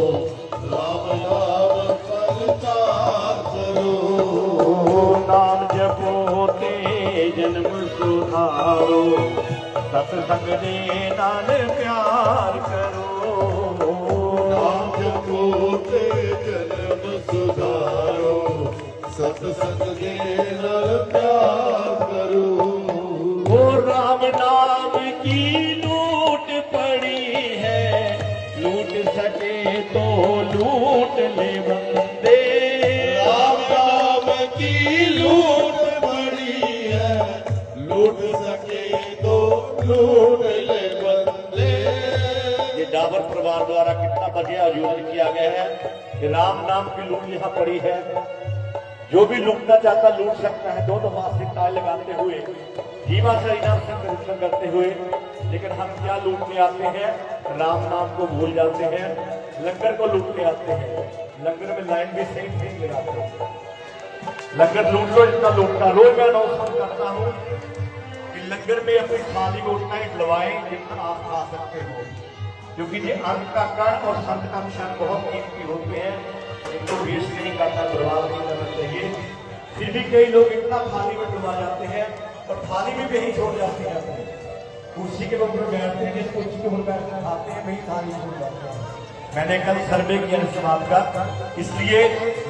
राम नाम प्रचार करो, नाम जपो ते जन्म सुधारो, सत्संग दे नाल प्यार करो, नाम जपो ते जन्म सुधारो, सत्संग के नल प्यार करो। वो राम नाम की लूट पड़ी है, लूट सके तो लूट ले बंदे, राम नाम की लूट पड़ी है, लूट सके तो लूट ले बंदे। ये डाबर परिवार द्वारा कितना बढ़िया आयोजन किया गया है कि राम नाम की लूट यहाँ पड़ी है। जो भी लूटना चाहता लूट सकता है, दोनों हाथ से ताल लगाते हुए, जीवा से इनाम से दर्शन करते हुए। लेकिन हम क्या लूटने आते हैं? राम नाम को भूल जाते हैं, लंगर को लूटने आते हैं। लंगर में लाइन भी सही नहीं लगाते हैं। लंगर लूट लो जितना लूटना। रोज मैं अनाउंसमेंट करता हूँ कि लंगर में अपनी थाली को उतना ही खिलवाएं जितना आप खा सकते हो, क्योंकि ये अन्न का कण और संत का मिश्रण बहुत कीमती होते हैं। इनको वेस्ट नहीं करना, बर्बाद नहीं करना चाहिए। फिर भी कई लोग इतना थाली में डुबा जाते हैं और थाली में भी यही छोड़ जाते हैं। अपने कुर्सी के ऊपर बैठते हैं, जिस कुर्सी के ऊपर बैठकर खाते हैं वही थाली छोड़ जाते हैं। मैंने कल सर्वे किया इस बात का, इसलिए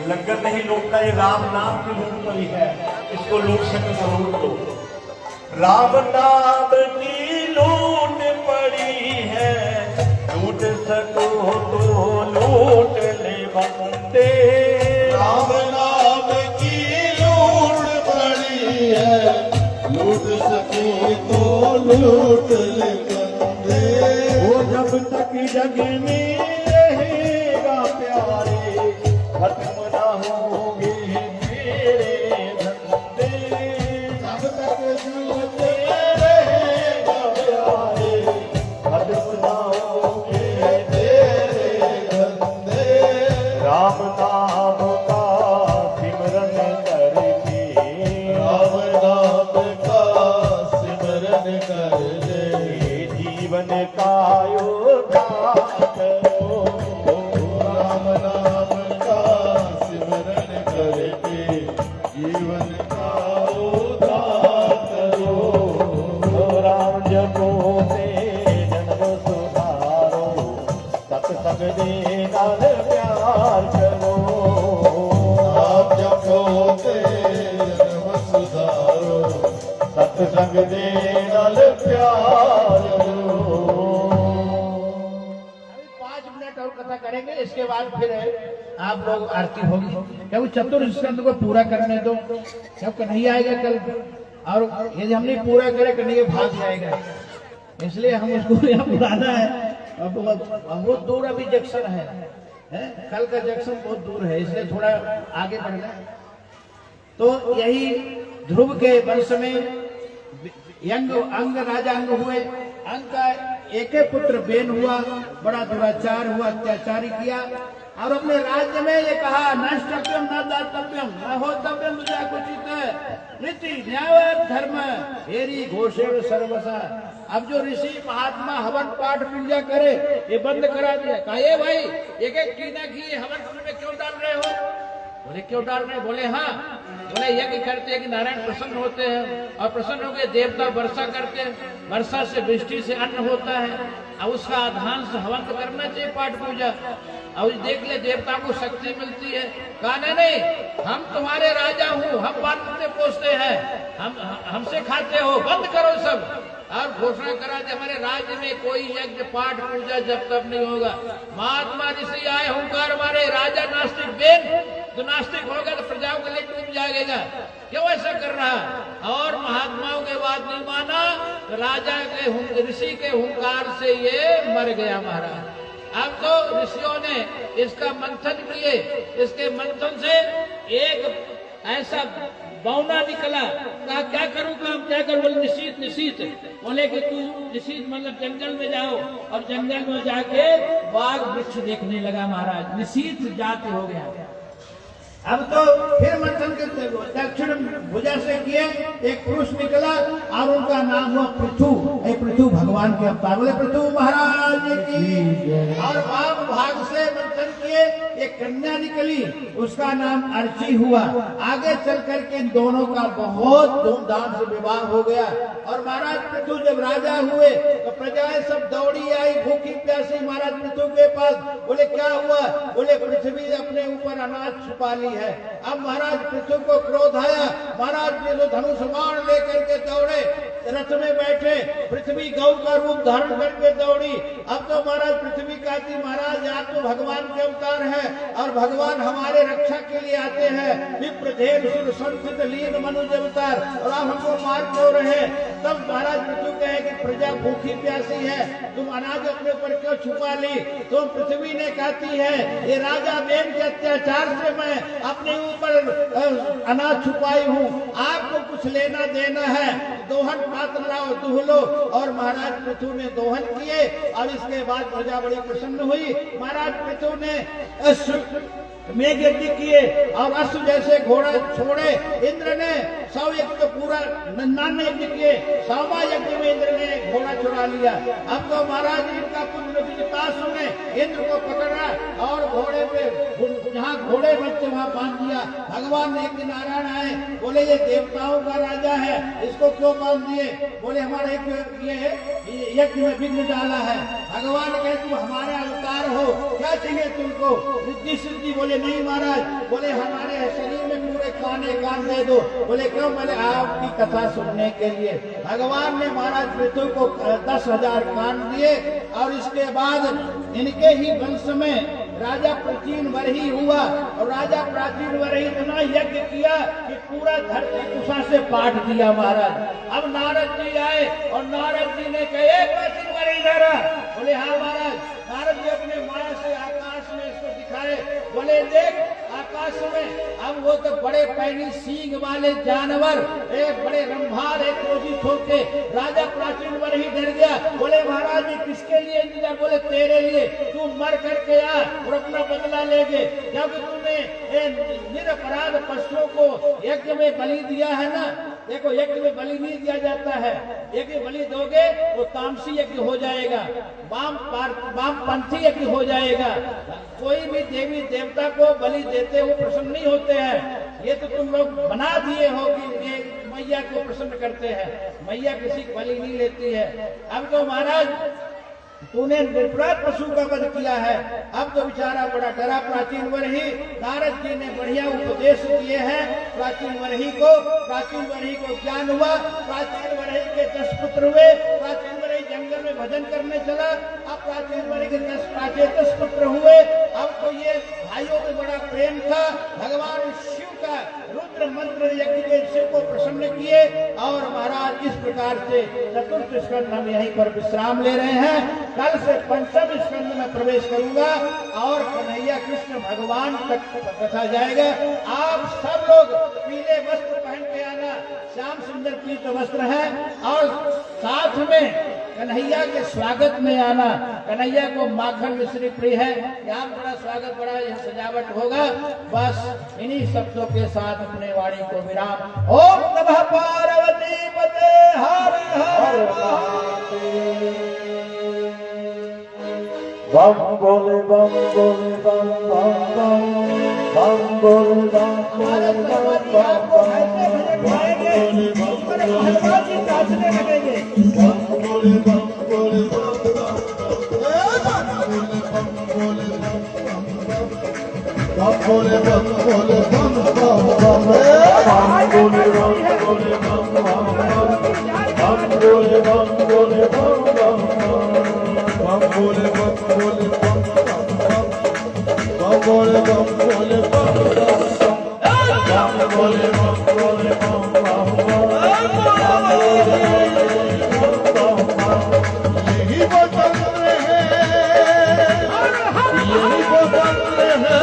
लंगर नहीं लूटना, ये राम नाम की लूट पड़ी है। इसको लूट सके तो लूट लो। राम नाम की लूट पड़ी है, लूट सको तो लूट ले बंदे। राम नाम की लूट पड़ी है, लूट सके तो लूट ले बंदे। वो जब तक जग में रहेगा प्यारे, खत्म ना होंगे तेरे धंधे। जब तक जीवते रहेगा प्यारे, खत्म ना होंगे तेरे धंधे। राम नाम का सिमरन करके, राम नाम का सिमरन कर ले, जीवन का उद्धार करो। राम नाम का सिमरन करके जीवन का उद्धार करो। राम जपो ते जन्म सुधारो, सत्संग दे नाल प्यार करो। आप जपो ते जन्म सुधारो, सत्संग दे नाल प्यार करो। अभी 5 मिनट और कथा करेंगे, इसके बाद फिर आप लोग आरती होगी। क्योंकि चतुर्थ स्कंद को पूरा करने दो, जब कन्हैया आएगा कल, और यदि हमने पूरा करे कन्हैया भाग जाएगा, इसलिए हम उसको यहाँ बुलाना है। और बहुत दूर अभी जंक्शन है, कल का जंक्शन बहुत दूर है, इसलिए थोड़ा आगे बढ़ना है। तो यही ध्रुव के वंश में अंग राजा अंग हुए। अंग का एक ही पुत्र बेन हुआ, बड़ा दुराचार हुआ, अत्याचारी किया, और अपने राज्य में ये कहा नष्टव्यम न दातव्यम न होतव्यम कुचित रीति न्याय धर्म हेरी घोषेण सर्वसा। अब जो ऋषि महात्मा हवन पाठ पूजा करे ये बंद करा दिया। कहा ये भाई एक एक कीना की हवन कुंड में क्यों डाल रहे हो? बोले क्यों डाल रहे? बोले हाँ, बोले यज्ञ करते हैं कि नारायण प्रसन्न होते हैं, और प्रसन्न होकर देवता वर्षा करते हैं, वर्षा से वृष्टि से अन्न होता है, और उसका आधान से हवन तो करना चाहिए पाठ पूजा, और देख ले देवता को शक्ति मिलती है। कहा नहीं, हम तुम्हारे राजा हूँ, हम पालते पोसते हैं, हमसे खाते हो, बंद करो सब। और घोषणा करा दे हमारे राज्य में कोई यज्ञ पाठ पूजा जब तक नहीं होगा। महात्मा ऋषि आए हुंकार मारे, राजा नास्तिक बेन, तो नास्तिक होगा तो प्रजाओं के लिए डूब जाएगा, क्यों ऐसा कर रहा? और महात्माओं के बात नहीं माना, तो राजा के ऋषि के हुंकार से ये मर गया महाराज। अब तो ऋषियों ने इसका मंथन किए, इसके मंथन से एक ऐसा बौना निकला। कहा क्या करूं काम, क्या करूं? बोले निश्चित निश्चित। बोले कि तू निश्चित मतलब जंगल में जाओ, और जंगल में जाके बाघ वृक्ष देखने लगा महाराज। निश्चित जाति हो गया। अब तो फिर मंथन करते दक्षिण भुजा से किए, एक पुरुष निकला और उनका नाम हुआ पृथु। पृथु भगवान के अवतार। बोले पृथु महाराज की। और वाम भाग से मंथन किए, एक कन्या निकली, उसका नाम अर्ची हुआ। आगे चल करके इन दोनों का बहुत धूमधाम से विवाह हो गया। और महाराज पृथु जब राजा हुए तो प्रजाएं सब दौड़ी आई, भूखी प्यासी महाराज पृथु के पास। बोले क्या हुआ? बोले पृथ्वी अपने ऊपर अनाज छुपा ली है। अब महाराज पृथु को क्रोध आया। महाराज ने तो धनुष बाण लेकर के दौड़े, रथ में बैठे। पृथ्वी गौ का रूप धारण करके दौड़ी। अब तो महाराज पृथ्वी कहती महाराज आप तो भगवान के अवतार है, और भगवान हमारे रक्षा के लिए आते हैं। विप्रधेन सुर संस्कृत लीन मनुज अवतार, और आप हमको मार क्यों रहे? तब महाराज पृथु कहे कि प्रजा भूखी प्यासी है, तुम अनाज अपने ऊपर क्यों छुपा ली? तो पृथ्वी ने कहती है ये राजा बेन के अत्याचार से मैं अपने ऊपर अनाज छुपाई हूँ, आपको कुछ लेना देना है, दोहन पात्र लाओ दुह लो। और महाराज पृथु ने दोहन किए, और इसके बाद प्रजा बड़ी प्रसन्न हुई। महाराज पृथु ने मेघ यज्ञ किए, और अश्व जैसे घोड़ा छोड़े। इंद्र ने 100 यज्ञ तो पूरा 99 यज्ञ किए, 100वां यज्ञ में इंद्र ने घोड़ा चुरा लिया। अब तो महाराज इनका पुत्र विजितासु ने इंद्र को पकड़ा, और घोड़े पे जहाँ घोड़े बचते वहां बांध दिया। भगवान ने एक दिन नारायण आए, बोले ये देवताओं का राजा है, इसको क्यों बांध दिए? बोले हमारे ये यज्ञ में विघ्न डाला है। भगवान कहे तुम हमारे अवतार हो, क्या चाहिए तुमको? रिद्धि सिद्धि? बोले नहीं महाराज। बोले हमारे शरीर में पूरे कान दे दो। बोले क्यों? बोले आपकी कथा सुनने के लिए। भगवान ने महाराज पृथु को 10,000 कान दिए, और इसके बाद इनके ही वंश में राजा प्राचीन वरही हुआ। और राजा प्राचीन वरही इतना यज्ञ किया कि पूरा धरती कुशा से पाट दिया महाराज। अब नारद जी आए, और नारद जी ने कहे प्राचीन वरही धरा। बोले हाँ महाराज। नारद जी अपने माया से आकाश में इसको दिखाए। बोले देख आकाश में अब वो तो बड़े पैनी सींग वाले जानवर, एक बड़े रंभार, एक क्रोधित होके राजा प्राचीन वर ही डर गया। बोले महाराज ये किसके लिए इंतजार? बोले तेरे लिए, तू मर करके आ और अपना बदला लेंगे। जब तूने निरपराध पशुओं को यज्ञ में बलि दिया है ना, देखो यज्ञ में बलि नहीं दिया जाता है, यज्ञ बलि दोगे तो तामसी यज्ञ हो जाएगा, वामपंथी यज्ञ हो जाएगा। कोई भी देवी देवता को बलि देते हुए प्रसन्न नहीं होते हैं। ये तो तुम लोग बना दिए हो कि ये मैया को प्रसन्न करते हैं, मैया किसी की बलि नहीं लेती है। अब तो महाराज तूने निरपराध पशु का वध किया है। अब तो बेचारा बड़ा डरा प्राचीन वरही। नारद जी ने बढ़िया उपदेश दिए हैं प्राचीन वरही को। प्राचीन वरही को ज्ञान हुआ। प्राचीन वरही के 10 पुत्र हुए। प्राचीन वरही जंगल में भजन करने चला। अब प्राचीन वरही के 10 प्राचेतस पुत्र हुए। अब तो ये भाइयों में बड़ा प्रेम था। भगवान शिव का रुद्र मंत्र यज्ञ के शिव को प्रसन्न किए। और महाराज इस प्रकार से चतुर्थ स्कंद हम यहीं पर विश्राम ले रहे हैं। कल से पंचम स्कंद में प्रवेश करूंगा और कन्हैया कृष्ण भगवान तक कथा जाएगा। आप सब लोग पीले वस्त्र पहन के आना, श्याम सुंदर पीत वस्त्र है, और साथ में कन्हैया के स्वागत में आना। कन्हैया को माखन मिश्री प्रिय है। यहाँ बड़ा स्वागत, बड़ा यह सजावट होगा। बस इन्हीं शब्दों के साथ अपने वाणी को विराम। ओम नमः पार्वती पते हर हर। बम बोले बम बोले बम बम बम बम बोले बम बोले बम बम बम बोले बम बोले बम बोले बम बोले बम बोले बम बम बोले बम बम बोले बम बोले बम बम बोले बम बोले बम बम बोले बम बोले बम बोले बम बोले यही वो तंत्र है, यही वो तंत्र है,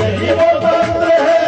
यही वो तंत्र है,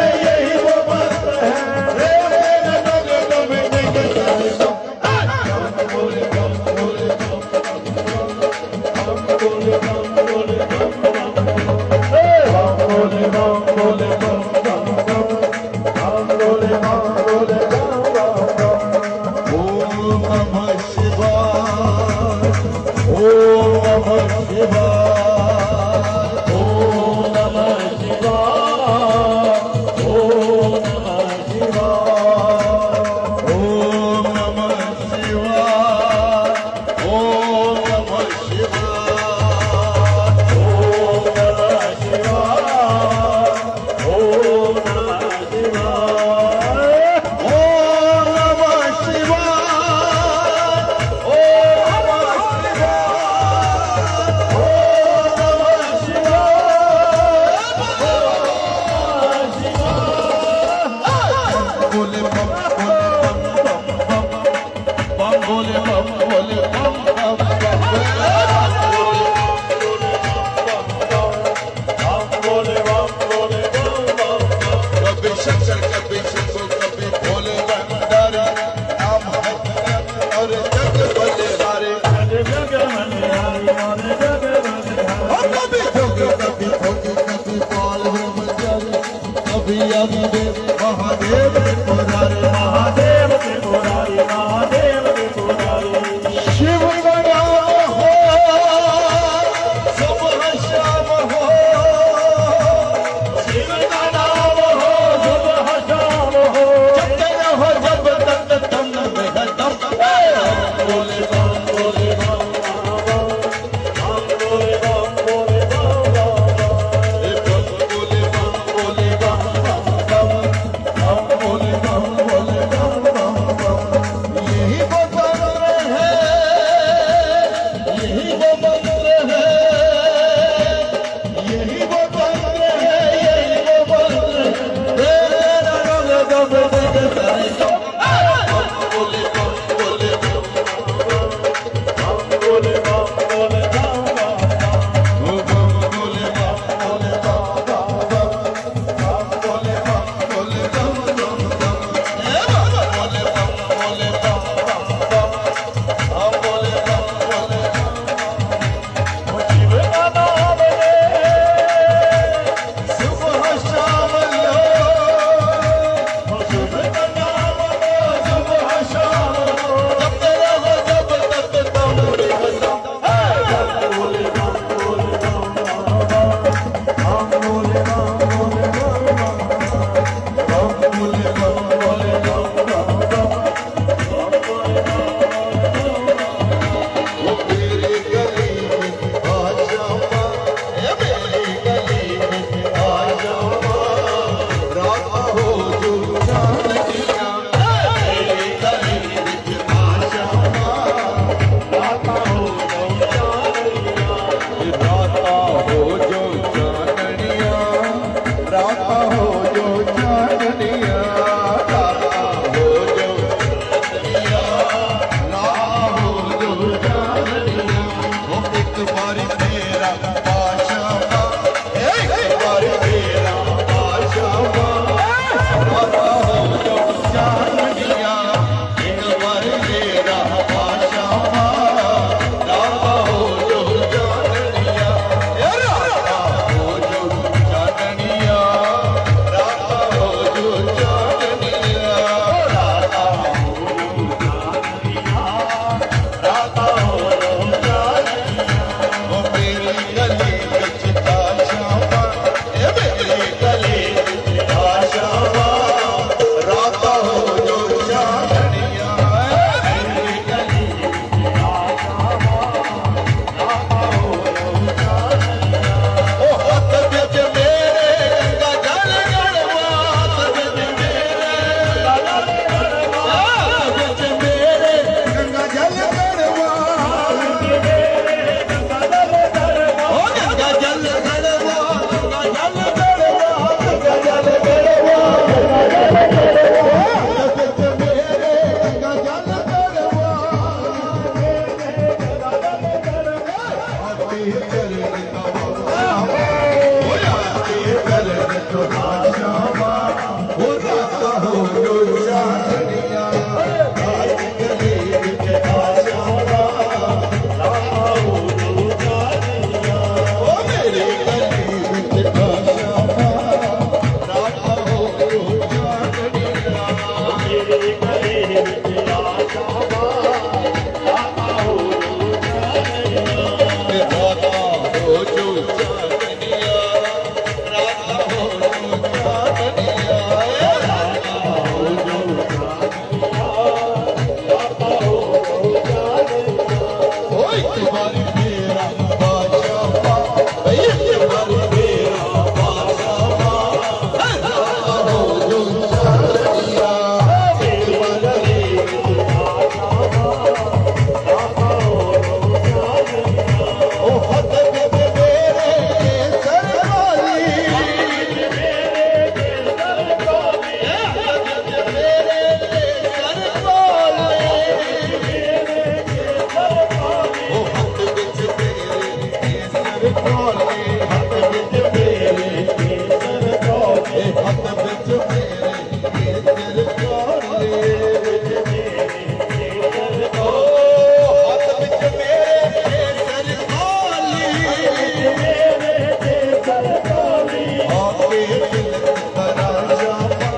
आके दिल करा श्यामा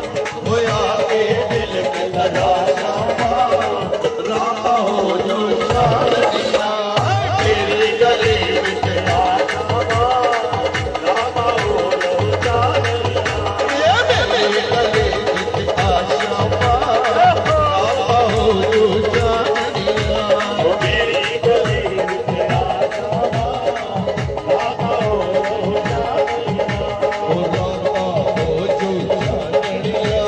वो आके दिल करा श्यामा रामा हो जो शादिया तेरी गली विच आ श्यामा रामा हो जो शादिया ये मेरी गली विच आ श्यामा रामा हो जो शादिया ओ मेरी गली विच आ श्यामा रामा हो जानिया ओ रामा हो जो शादिया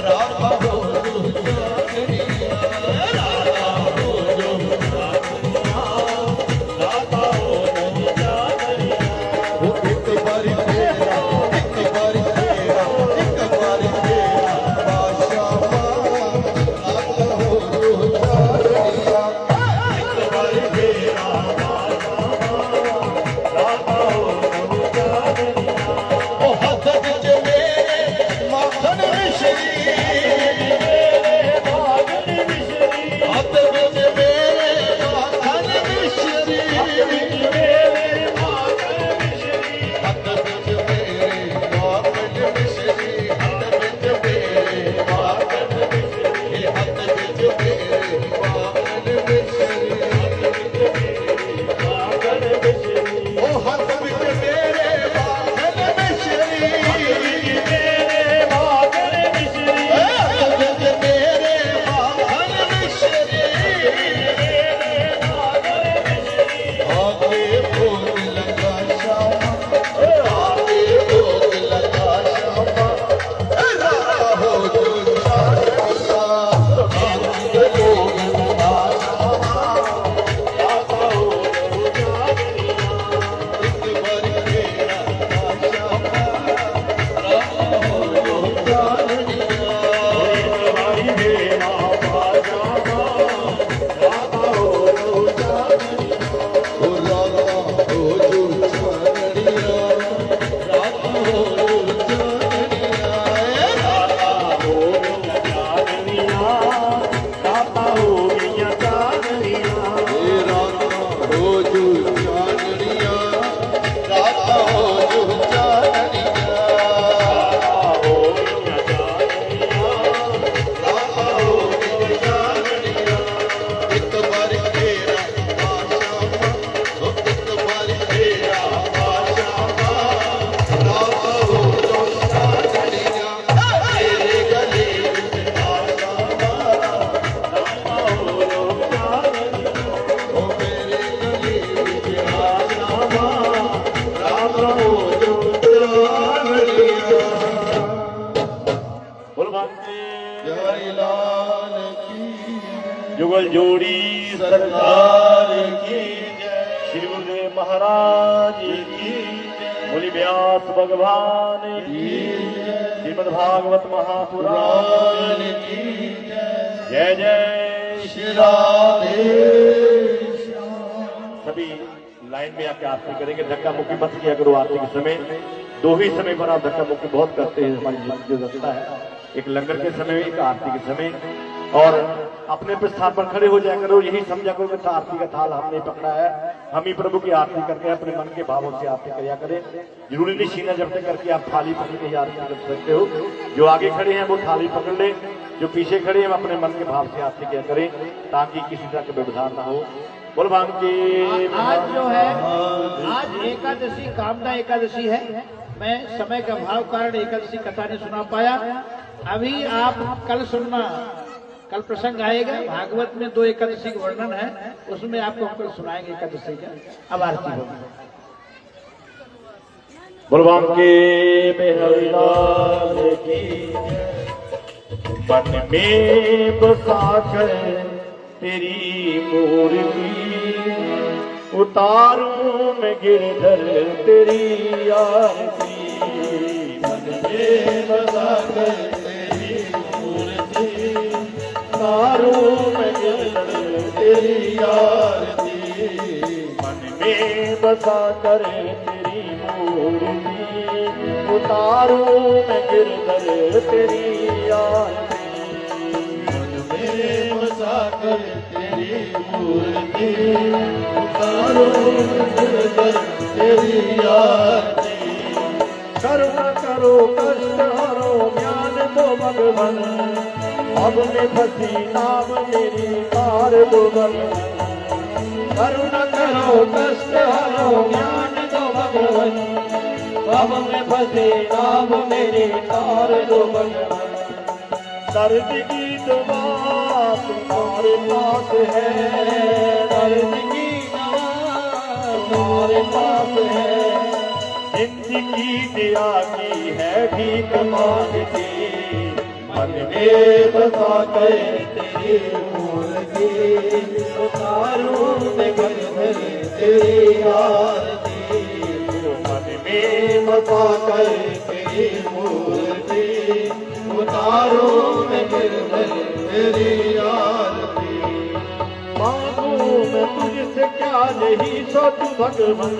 रामा हो जो शादिया रामा हो जो जानिया रामा हो जानिया वो एक बारी तेरा बादशाह रामा हो जो शादिया एक बार तेरा रामा हो जानिया ओ हथ विच मेरे माखन मिश्री भागन मिश्री हथ विच मेरे माखन मिश्री मेरे भागन मिश्री हथ विच मेरे माखन मिश्री हथ विच मेरे माखन मिश्री हथ विच मेरे माखन मिश्री भागन मिश्री ओ हथ विच मेरे माखन मिश्री मेरे भागन मिश्री हथ विच मेरे माखन मिश्री आगे भोग लगा श्यामा आगे भोग लगा श्यामा रामा हो जो शादिया आगे भोग लगा श्यामा रामा हो जानिया एक बार तेरा श्यामा रामा हो जो शादिया भाई मेरा बाजामा रामा हो जानिया ओ रामा हो जो शादिया रामा हो जो शादिया रामा हो जानिया रामा हो जानिया रामा हो जो चांदनिया रामा हो जो चांदनिया रामा हो जो चांदनिया एक बार तेरा बादशाह ओ एक बार तेरा बादशाह रामा हो जो चांदनिया तेरे गले विच आशा ओ मेरे गले विच आशा रामा हो जो चांदनिया जय लाल की जुगल जोड़ी सरकार की जय श्री गुरुदेव महाराज की बोली व्यास भगवान की श्रीमद् भागवत महापुराण पुराण की जय जय जय श्री राधे सभी लाइन में आके आरती करेंगे। धक्का मुक्की मत किया करो आरती के समय। दो ही समय पर आप धक्का मुक्की बहुत करते हैं, हमारी जो रखता है, एक लंगर के समय, एक आरती के समय। और अपने पे स्थान पर खड़े हो जाया करो, यही समझा करो कि आरती का थाल हमने पकड़ा है, हम ही प्रभु की आरती करते हैं। अपने मन के भावों से आरती किया करें। जरूरी नहीं सीना जपते करके आप थाली पकड़ के ही आरती कर सकते हो। जो आगे खड़े हैं वो थाली पकड़ ले, जो पीछे खड़े हैं अपने मन के भाव से आरती किया करें, ताकि किसी तरह का व्यवधान ना हो। बोल भांग की आज जो है, आज एकादशी कामना एकादशी है। मैं समय का भाव कारण एकादशी कथा नहीं सुना पाया। अभी आप कल सुनना, कल प्रसंग आएगा। भागवत में 2 एकादशी का वर्णन है, उसमें आपको हम कल सुनाएंगे एकादशी का। अब आरती होगी। बोल भांग की मेहरलाल की मन में बसा कर तेरी मूर्ति उतारूं मैं गिरधर तेरी आरती। मन में बसा कर तेरी मूर्ति उतारूं मैं गिरधर तेरी आरती। मन में बसा कर तेरी मूर्ति उतारूं मैं गिरधर तेरी आरती। बसा कर तेरी मूर्ति उतारो गिरधर तेरी आरती। कष्ट हरो ज्ञान दो भगवन, अब में फंसी नाम मेरी तार दो भगवन। करुणा करो कष्ट हरो ज्ञान दो भगवन, अब में फंसी नाम मेरी तार दो भगवन। दर्द की दवा तुम्हारे पास है, दर्द की दवा तुम्हारे पास है। जिंदगी दिया की है भीख मांगती, मन में बसा कर तेरी मूर्ति। उतारूं मैं घर भर तेरी आरती, मन में बसा कर तेरी मूर्ति। उतारूं मैं घर भर तेरी आरती। मांगू मैं तुझसे क्या नहीं सोचूं भगवन,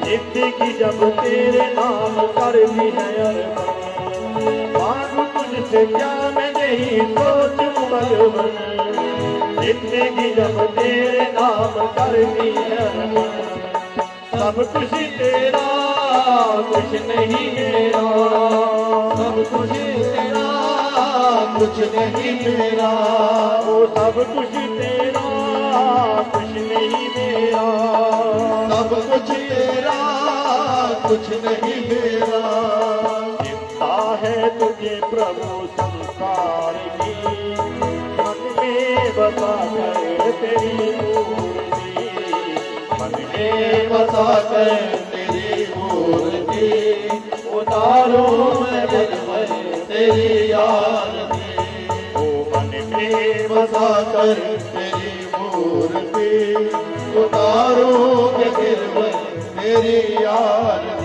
जिंदगी जब तेरे नाम कर दी है अर्पण। मांगू तुझसे क्या मैं नहीं सोचूं भगवन, जिंदगी जब तेरे नाम कर दी है अर्पण। सब कुछ तेरा कुछ नहीं मेरा, सब कुछ तेरा कुछ नहीं मेरा। ओ सब कुछ तेरा कुछ नहीं मेरा, सब कुछ तेरा कुछ नहीं मेरा। चिंता है तुझे प्रभु संसार की, मन में बसा कर तेरी मूर्ति, मन में बसा कर तेरी मूर्ति। उतारूं मैं घर भर तेरी आरती, ओ मन में बसा कर तेरी मूर्ति। उतारूं मैं घर भर तेरी आरती।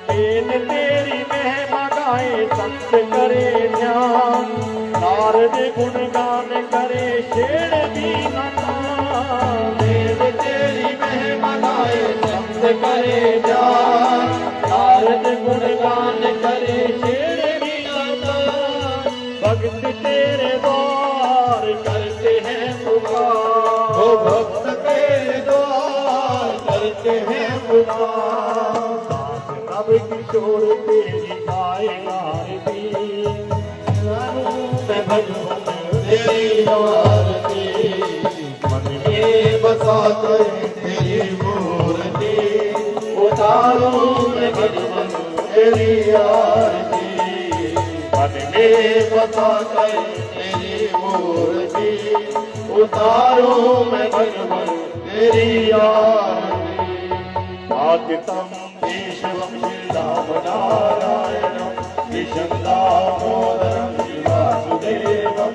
तेन तेरी महिमा गाए संत करे ध्यान, नारद गुणगान करे शेर भी नमन। तेन तेरी महिमा गाए संत करे ध्यान, नारद गुणगान करे शेर भी नमन। भक्त तेरे द्वार करते हैं पुकार, ओ भक्त तेरे द्वार करते हैं पुकार। अब किशोर तेरी गाएगा आरती, मैं भगवन तेरी आरती। मन में बसा कर तेरी मूर्ति, उतारूं मैं भगवन तेरी आरती। मन में बसा कर तेरी मूर्ति, उतारूं मैं भगवन तेरी आरती। आदितम ईश्वरं श्रीराम नारायणं, कृष्णं दामोदरं वासुदेवं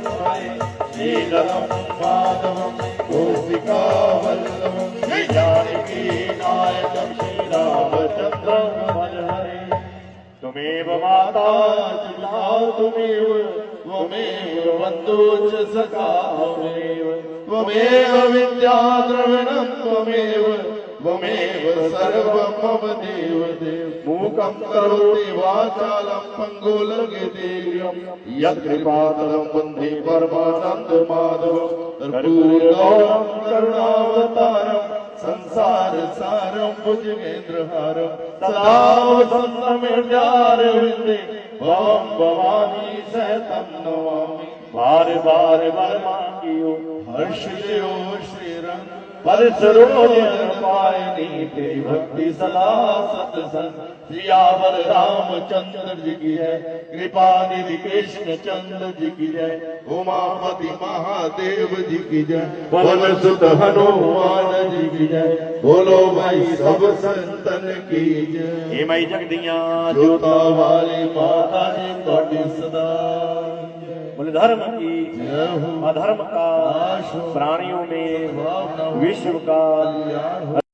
श्रीधरं माधवं गोपिका वल्लभं जानकी नायकं श्रीरामचन्द्रं हरे। तुमेव माता पिता तुमेव, त्वमेव बन्धुश्च सखा त्वमेव, त्वमेव विद्या द्रविणं त्वमेव, त्वमेव सर्वं मम देव देव। मूकं करोति वाचालं पङ्गुं लङ्घयते गिरिं, यत्कृपातलं वन्दे परमानन्द माधवं। कर्पूरगौरं करुणावतारं, संसार सारं भुजगेन्द्रहारं, सदा वसन्तं हृदयारविन्दे। त्वं भवानी सहितं नमामि, बार बार वर मांगियो हर्षियो श्रीरंग। पर सरोज पायनी तेरी भक्ति सदा सत्संग। सियावर रामचंद्र जी की जय, कृपा निधि कृष्ण चंद्र जी की जय। उमापति महादेव जी की जय, पवन सुत हनुमान जी की जय। बोलो भाई सब संतन की जय। हे मई जगदियां जोता वाली माता जी ਤੁਹਾਡੀ सदा बोले धर्म की जय हो। अधर्म का नाश हो, प्राणियों में भावना हो, विश्व का कल्याण हो।